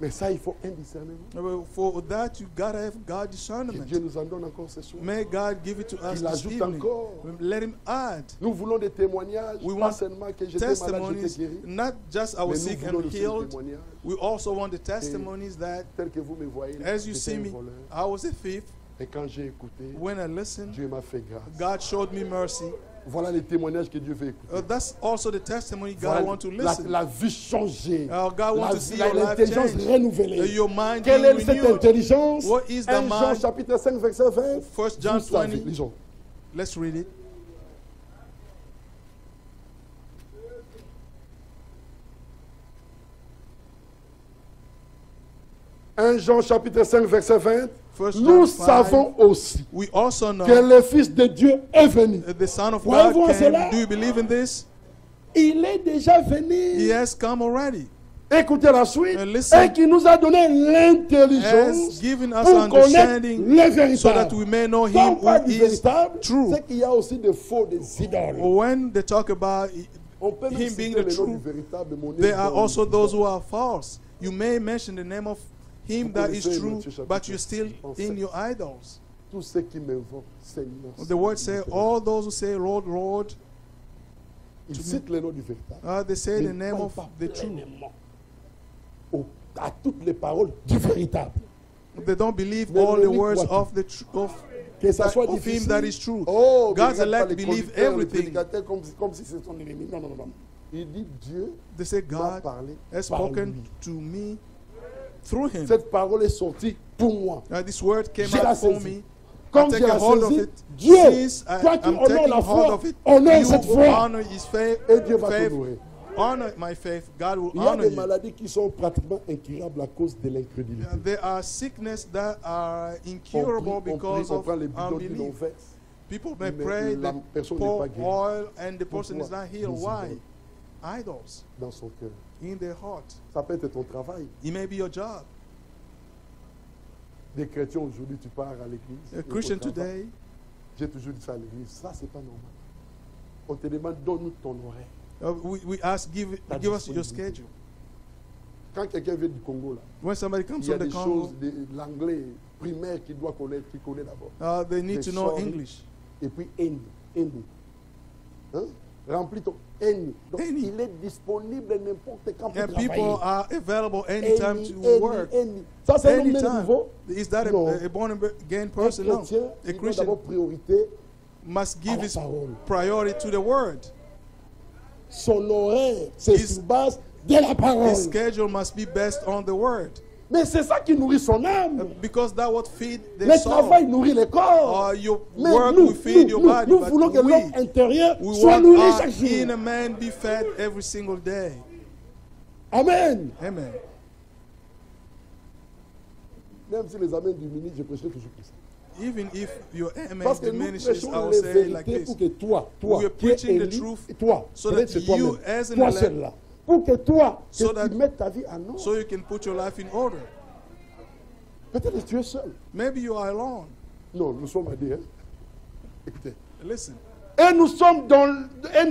Mais ça, il faut un discernement. For that, you gotta have God Que discernment. Dieu nous en donne encore ce soir. May God give it to us Il this ajoute evening. encore. Let Him add Nous voulons des témoignages, We pas want seulement que j'étais malade, j'étais testimonies, guéri. not just I was Mais sick nous voulons and aussi des healed. témoignages. We also want the testimonies that, Tel que vous me voyez, as you j'étais see un me, voleur. I was a thief. Et quand j'ai écouté, When I listened, Dieu m'a fait grâce. God showed me mercy. Voilà les témoignages que Dieu veut écouter. That's also the testimony God Voilà wants to la, listen. la vie changée. God wants to see your life L'intelligence change. renouvelée. Your mind Quelle being est cette renewed. intelligence? What is the 1 Jean mind? chapitre 5 verset 20. 1 John Vous savez, 20. lisons. Let's read it. Jean chapitre 5 verset 20. 1 John Nous 5. savons aussi We also know que le Fils de Dieu est venu. that the Son of Voyez-vous God cela? came. Do you believe in this? Il est déjà He venu. has come already. Écoutez la suite. Listen. Et qui nous a donné Has l'intelligence given us pour connaître understanding le so that véritable. we may know Him Donc, pas who du is véritable, true. c'est qu'il y a aussi des faux, des idoles. When they talk about On peut même Him citer being le the nom true, du véritable, mon there are idole. also those who are false. You may mention the name of Him Vous that is connaissez true, Matthieu chapitre but you're still 7. in your idols. Tous ceux qui m'invoquent, Seigneur. The word Seigneur, says, all those who say, Lord, Lord, Ils citent le nom du véritable. they say the Mais name pas of the true. pleinement à toutes les paroles du véritable. They don't believe Mais all the l'unique words voiture. of the truth. Que ça soit Of Him difficile. that is true. Oh, God's mais regarde elect pas les believe conducteurs, les everything. prédicateurs comme si c'était son ennemi. Non, non, non, non. Il dit Dieu They say m'a God parlé has par spoken lui. to me through Him. Cette parole est sortie pour moi. This word came J'ai la out for saisie. me. Comme Take j'ai a la hold of saisi, it. Dieu, Since toi qui I'm honores taking la hold foi, of it, honore you cette will foi. honor His faith. Et Dieu va faith. t'honorer. Honor my faith. God will Il y a honor des you. maladies qui sont pratiquement incurables à cause de l'incrédulité. There are sicknesses that are On incurable prie, because on of prend les bidons d'huile, on unbelief. verse. People may Mais pray, la they personne n'est pour pas guérie. oil, and the person is Pourquoi? not healed. Des Why? idoles Idols dans son cœur. in their heart. Ça peut être ton travail. It may be your job. Des chrétiens aujourd'hui, tu pars à l'église. A et au Christian travail. today, J'ai toujours dit ça à l'église. Ça, c'est pas normal. On te demande, donne-nous ton horaire. we ask, give Ta us your disponibilité. schedule. Quand quelqu'un vient du Congo, là, When somebody il comes y a from the des Congo, choses, l'anglais primaire qu'il doit connaître, qu'il connaît d'abord. they need to Des know sorts. English. Et puis, N. Hein? Remplis ton N. Donc, Any. il est disponible n'importe quand pour And people travailler. are available anytime to work. Ça, c'est un homme né de Anytime. nouveau. Is that Non. a born again Un person? No. chrétien, A il doit Christian d'abord priorité must à give la his parole. priority to the word. Son horaire, c'est His- sur base de la parole. His schedule must be based on the word. Mais c'est ça qui nourrit son âme. Because that what feed the Le soul. travail nourrit le corps. Your Mais work nous, will feed your body. nous But voulons que l'homme intérieur we soit want nourri our chaque jour. inner man be fed every single day. Amen. Amen. Même si les amens diminuent, je prêcherai toujours pour ça. Even if your amen Parce que nous diminishes, prêchons I will les say like vérités this. pour que toi We are qui es preaching the élu, truth toi, so peut-être that c'est you toi-même, as an toi elect, seul là, pour que toi, so que that- tu mettes ta vie en ordre. so you can put your life in order. Peut-être que tu es seul. Maybe you are alone. Non, nous sommes à dire. Hein? Écoutez. Listen. Et nous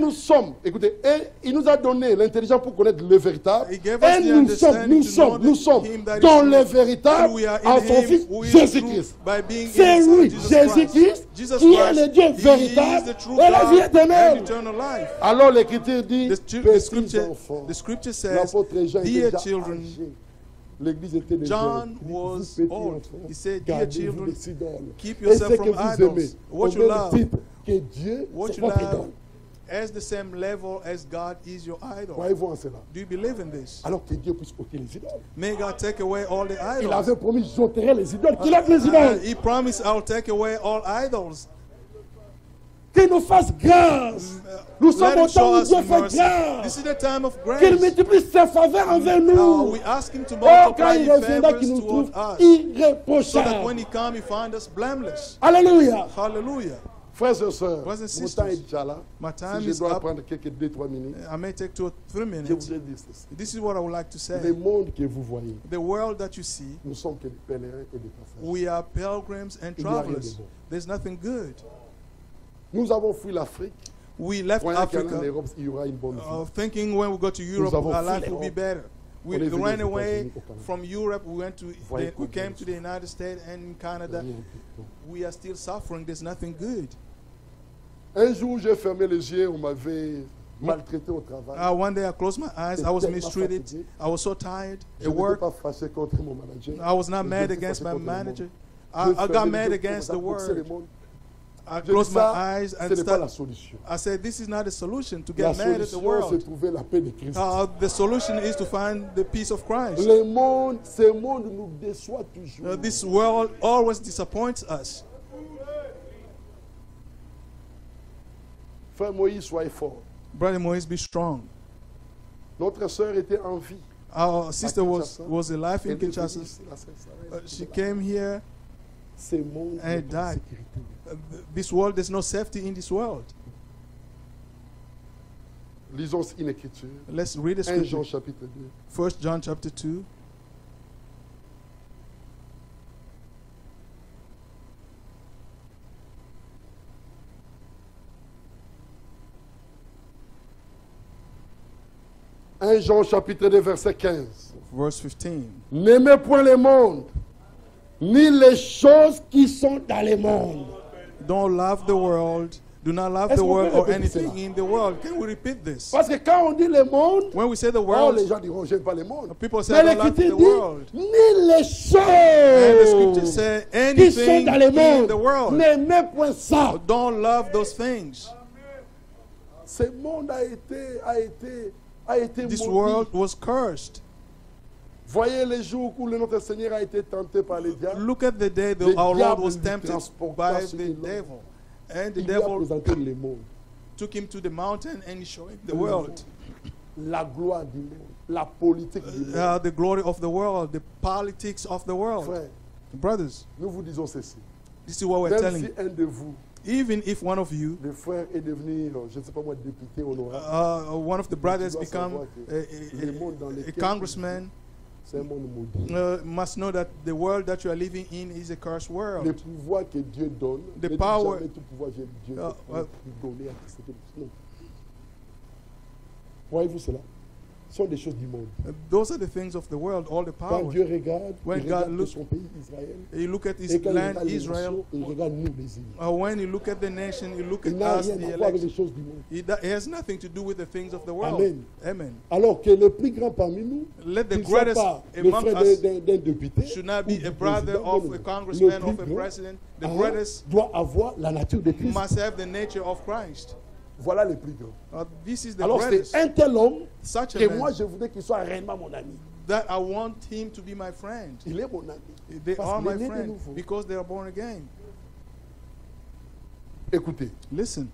sommes, écoutez, et il nous a donné l'intelligence pour connaître le véritable. He gave us Et the nous sommes understanding to know him that dans is le true. véritable And we are in en son him Fils who is Jésus-Christ. true by being C'est in lui, Jesus Jésus-Christ, Jesus qui est Christ, le Dieu he is véritable the true et la vie God éternelle. and eternal life. Alors l'Écriture dit, The petits enfants, scripture says, l'apôtre Jean était dear déjà children, âgé. L'Église était déjà John was old. He said, dear children, keep et yourself ce que from vous idols. aimez, What au you même love, titre que Dieu, what c'est you votre love idole. as the same level as God is your idol. Croyez-vous en cela? Do you believe in this? Alors que Dieu puisse ôter les idoles. May God take away all the Il idols. avait promis, j'ôterai les idoles. Qu'il ôte les idoles. He promised, I'll take away all idols. Qu'il nous fasse grâce. Nous sommes Let him au temps show où us Dieu fait mercy. grâce. This is the time of Qu'il grace. multiplie ses faveurs envers Now nous. we ask him to Oh, quand multiply il his reviendra, favors qu'il nous trouve toward us, so that when irréprochables. he comes, he finds us blameless. Alléluia. Hallelujah. Frères et sœurs, Brothers and mon sisters, temps est déjà là. My time Si je is dois up. prendre quelques 2-3 minutes, I may take 2 or 3 je minutes. voudrais dire ceci. This is what I would like to say. Le monde que vous voyez, The world that you see, nous sommes que des pèlerins et des passagers. we are pilgrims and Il n'y a rien de travelers. bon. There's nothing good. Nous avons fui l'Afrique, We left croyant qu'en Africa Europe, il y aura une bonne vie. thinking when we go to Europe, avons our fui life will be l'Europe. better. We On est venu ran aux away États-Unis, au Canada. from Europe. We went to Voyez we combien came de to the United States and in Canada. Rien du tout. We are still suffering. There's nothing good. Un jour, j'ai fermé les yeux, on m'avait maltraité au travail. One day I closed my eyes. I was Tellement mistreated. fatigué. I was so tired Je at n'étais work. pas fâché contre mon manager. I was not Je mad n'étais against fâché my contre le monde. manager. J'ai I fermé got les mad yeux, against the commencé à boxer le world. monde. I J'ai dit closed my ça, eyes ce and n'est pas la started. solution. I said, "This is not a solution to La get mad at the solution, c'est world. trouver la paix de Christ. The solution is to find the peace of Christ. Ce monde nous déçoit toujours. This world always disappoints us." Frère Moïse, soyez fort. Brother Moïse, be strong. Notre sœur était en vie. Our sister Kinshasa. was alive in Elle est venue Kinshasa. ici, la sœur Sarah, She came here. Ce monde and n'est pas en died. sécurité. This world, there's no safety in this world. Lisons une écriture. Let's read the 1 Jean scripture. chapitre 2. 1 John chapter 2. Jean chapitre 2 verset 15. Verse 15. N'aimez point le monde, ni les choses qui sont dans le monde. Don't love the world. Do not love Est-ce the qu'on world peut or répéter anything cela? in the world. Can we repeat this? Parce que quand on dit le monde, When we say the oh, world, les gens diront, j'aime pas le monde. people say, Mais I don't like l'Écriture the world. dit, ni les And the scripture choses says, qui sont anything dans le in the monde. world. N'aimez point ça. Don't love those things. Ce monde a été This maudit. world was cursed. Voyez les jours où notre Seigneur a été tenté par les diables. Look at the day Le our Lord diable was lui tempted transporta by sur the une langue. devil. And the Il lui a devil présenté le monde, took him to the mountain and he showed him the world. la gloire du monde, la politique du monde. The glory of the world, the politics of the world. Frère, Brothers, nous vous disons ceci. this is what we're Même telling si you. un de vous, Even if one of you, le frère, est devenu, je ne sais pas moi, député honorable, one of the brothers Tu dois become savoir que le monde dans a lequel congressman, c'est un monde maudit. must know that the world that you are living in is a cursed Le world. pouvoir que Dieu donne, The ne dit power- jamais tout pouvoir que Dieu peut donner à qui c'est que non. Voyez-vous cela? Ce sont des choses du monde. Those are the things of the world, all the Quand power. Dieu regarde, When il regarde God que look- son pays, Israël, You look at his et quand il land, regarde les Israel. nations, il regarde nous, les îles. When you look at the nation, you look Il at n'a us, rien the à voir avec elect. les choses du monde. It has nothing to do with the things of the world. Amen. Amen. Alors que le plus grand parmi nous, Let the ne soit greatest pas le among frère us d'un député, should not ou be du a brother président, of non, a non. congressman, Le of plus a grand, president. The hein, greatest doit avoir la nature de Christ. must have the nature of Christ. Voilà le plus grand. This is the Alors greatest. c'est un tel homme Such que a moi man je voudrais qu'il soit réellement mon ami. that I want him to be my friend. Il est mon ami. They Parce are qu'il est my né de friend nouveau. because they are born again. Écoutez, Listen,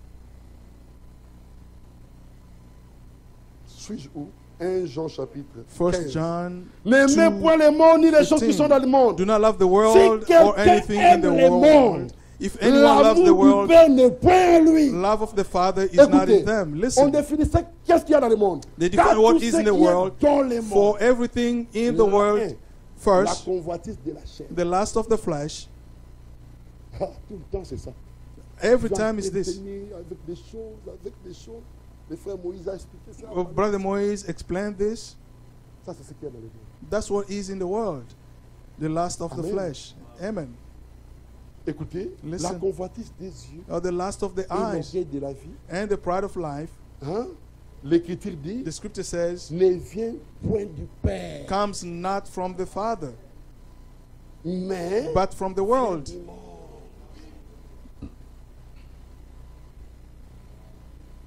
suis-je où? 1 Jean chapitre 1 15. John N'aimez 2, point le monde ni les choses qui 15. sont dans le monde. Do not love the world Si or quelqu'un anything in the aime le world. monde, If anyone loves the l'amour du world, Père n'est point en lui. love of the Father is not Écoutez, in them. on Listen, définissait qu'est-ce qu'il y a dans le monde. they Car define what tout is ce in the qui est world. dans le For monde, everything in the la world, haine, la first, convoitise de la chair. the lust of the flesh, Ah, tout le temps, c'est ça. every Tu vas time is this. t'entraîner avec des choses. Le frère Moïse a expliqué ça. Well, Brother Moïse explained this. Ça, c'est ce qu'il y a dans le monde. That's what is in the world. The lust of the Amen. flesh. Amen. Écoutez, Listen. la convoitise des yeux Or the lust of the et eyes l'orgueil de la vie. and the pride of life. Hein? L'Écriture dit, The scripture says, ne vient point du Père, comes not from the Father, mais but from the world. du monde.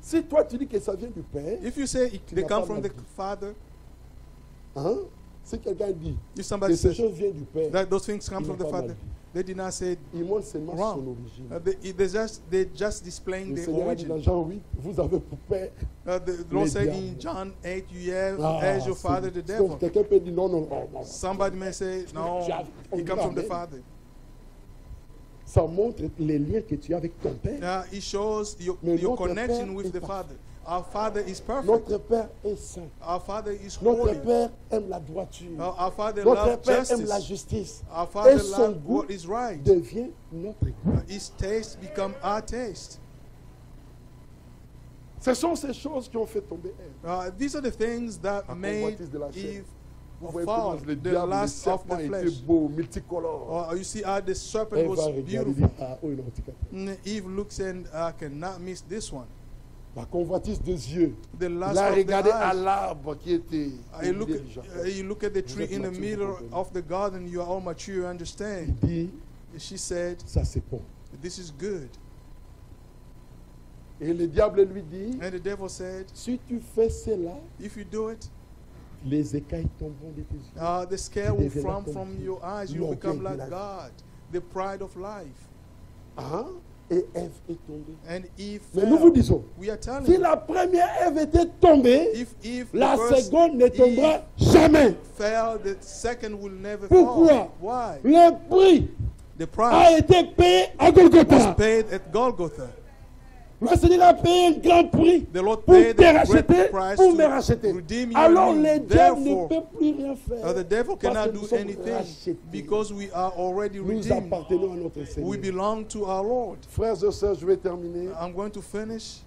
Si toi tu dis que ça vient du Père, If you say they n'as come pas from the la vie. Father, hein? Si quelqu'un dit if que somebody ces says choses viennent du Père, that those things come il from n'a the pas Father, mal dit. they did not say Il montre seulement wrong. son origine. they're just displaying Le the Seigneur a dit dans origin. Jean 8, vous avez pour Père. The Lord Le said diable. in John 8, you have Ah, as your c'est- father the donc devil. quelqu'un peut dire non, non, non, non. Somebody may say, no, he comes from the Father. Ça montre les liens que tu as avec ton Père. It shows Mais your notre connection Père with est the parfait. Father. Our Father is perfect. Notre Père est saint. Our Father is Notre holy. Père aime la droiture. Our Father Notre loves Père aime la justice. justice. Our Father Et son loves goût what is right. devient notre goût. His taste become our taste. Ce sont ces choses qui ont fait tomber Ève. These are the things that La made convoitise de la chair. Eve Vous voyez comment fall, le the diable, le lust of serpent the était flesh. beau, multicolore. You see how the serpent Ève was va regarder et dit, beautiful. ah, oh, il a handicapé. Eve looks and I cannot miss this one. La convoitise des yeux. The Il lust a of the regardé à eyes. l'arbre qui était You au look, milieu du jardin. you look at the Vous tree êtes in the mature, vous middle comprenez. of the garden, you are all mature, you Il understand. dit, She said, ça c'est bon. this is good. Et le diable lui dit, And the devil said, si tu fais cela, if you do it, les écailles tomberont de tes yeux. the scale will deviendras from comme Dieu. your eyes. You L'orgueil become de like la vie. God, the pride of life. Hein? Et Ève est tombée. And Eve Mais nous vous fell. disons, We are telling si you, la première Ève était tombée, if Eve, la the first seconde ne tombera Eve jamais. fell, the second will never Pourquoi? fall. Why? Le prix The a price été payé à was Golgotha. paid at Golgotha. Le Seigneur a payé un grand prix The Lord pour paid te a racheter, great price pour me to racheter. redeem you Alors and me. le diable ne Therefore, peut plus rien faire. the devil Parce cannot que nous do sommes anything rachetés. because we are already Nous redeemed. appartenons à notre We Seigneur. belong to our Lord. Frères et sœurs, je vais terminer I'm going to finish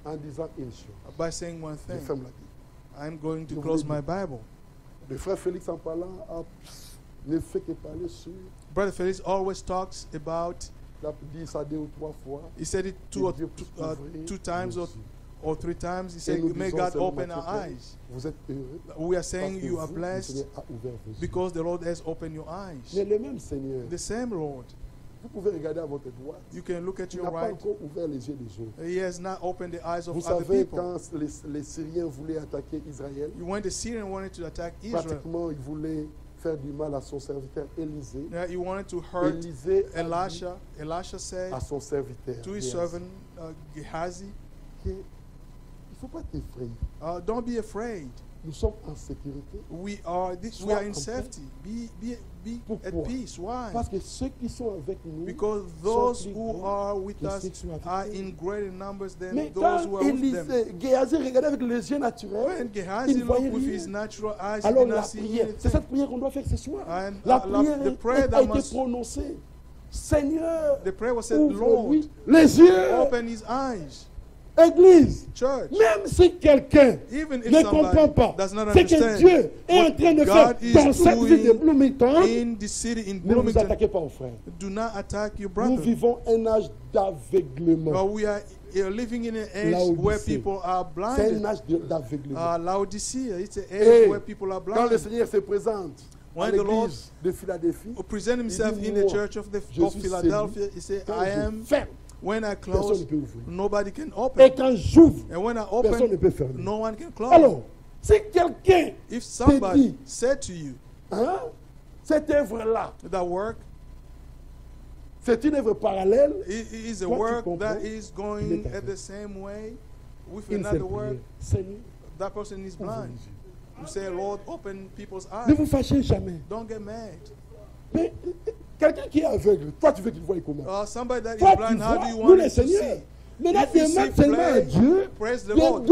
en disant une chose. by saying one Je thing. ferme la Bible. I'm going to Je close voulais my Bible. Le frère Félix en parlant ne fait que parler sur. Brother Felix always talks about, Il a dit ça 2 ou 3 fois. he said it Que Dieu puisse ouvrir two times nos or, yeux. or 3 times. He Et said, nous may disons God seulement, open our Matthieu, eyes. Vous êtes heureux. We are Parce saying que you are vous, le blessed Seigneur a ouvert vos yeux. because the Lord has opened your eyes. Mais le même Seigneur, The same Lord. vous pouvez regarder à votre droite. You can look at Il your n'a pas right. encore ouvert les yeux des autres. He has not opened the eyes of Vous other savez, people. quand les Syriens voulaient attaquer Israël, When the Syrian wanted to attack Israel, pratiquement, ils voulaient faire du mal à son serviteur Élisée. he wanted to hurt Élisée a dit Elisha. Elisha said à son serviteur to his Géhazi, servant Gehazi, que il ne faut pas t'effrayer. don't be afraid. Nous sommes en sécurité. We are in Sois en paix. safety. Be at Pourquoi? peace. Why? Parce que ceux qui sont avec nous Because sont those plus who grands are with que us ceux qui sont avec are eux. in greater numbers than Mais those quand who are with them. Géhazi regardait avec les yeux naturels, When Gehazi il voyait looked with rien. his natural eyes, he Alors did la not see prière, c'est anything. cette prière qu'on doit faire ce soir. And La the prière prayer a that été must, prononcée. Seigneur, the prayer was said, ouvre-lui Lord, les yeux. open his eyes. Église, Church, même si quelqu'un even if ne comprend somebody pas does not ce que understand Dieu est en what train de God faire is dans cette ville de doing Bloomington, in the city, in ne vous Bloomington, attaquez pas aux frères. do not attack your Nous brother. vivons un âge d'aveuglement. We are living in an age Laodicea. where people are C'est un blinded. âge d'aveuglement. Laodicea, it's an age Hey, where people are Quand le blinded. Seigneur se présente à When the Lord l'église de Philadelphie, present himself Il dit, in the moi, church of je of suis Philadelphia, he said, quand I je am, ferme, when I personne close, ne peut ouvrir. nobody can Et open. quand j'ouvre, And when I personne ne open, peut fermer. no one can close. Alors, Si quelqu'un If somebody dit, said to you hein, cette œuvre-là, that work c'est une œuvre parallèle, is a Toi, tu work comprends? that is going Il est at the same way with une seule another work, prière. Seigneur, that person is blind. You say, Lord, open people's ne eyes. vous fâchez jamais. Don't get mad. Mais quelqu'un qui est aveugle, toi tu veux qu'il voie comment? Somebody that Toi is tu blind, how do vois, you nous want les him to seigneurs. see? Maintenant, If you demande see seulement à play, Dieu praise the de Lord.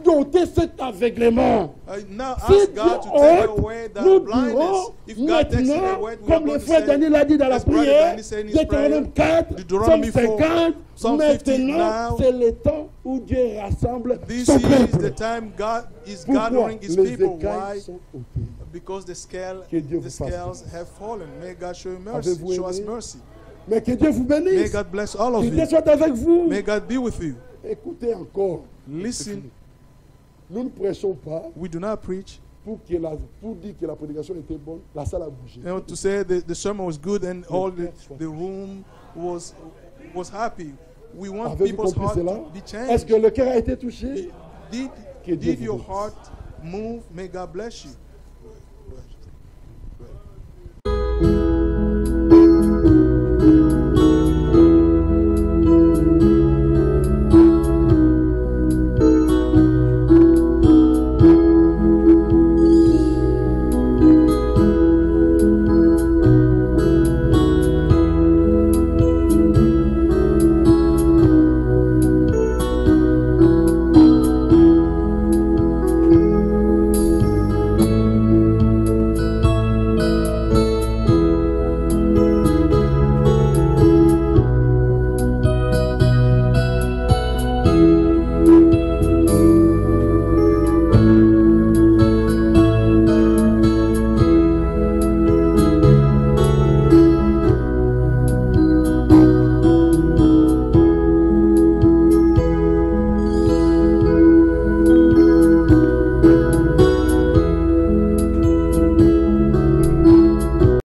doter cet aveuglement. Now Si ask Dieu God to take ôte, away that nous blindness. dirons If God takes it maintenant, away, we are comme le going to frère say, Daniel l'a dit dans la as Brother prière, Danny said in his Deutéronome prayer, 4, Deuteronomy Psaume 4, 50, Psalm 50 maintenant now, c'est le temps où Dieu rassemble this son is peuple. the time God is Pourquoi gathering His les people. écailles Why? sont ôtées? Because the Que Dieu the vous fasse scales have fallen. May God show you mercy. Avez-vous Show us aimé? mercy. Mais que Dieu vous May bénisse. God bless all of Que Dieu you. soit avec vous. May God be with you. Écoutez encore. Listen, Nous ne prêchons pas we do not preach pour dire que la prédication était bonne. La salle a bougé. to say the sermon was good and all the room was happy. We want Avez-vous people's compris heart cela? to be Est-ce changed. que le cœur a été touché? Did Que Dieu your vous bénisse. heart move? May God bless you.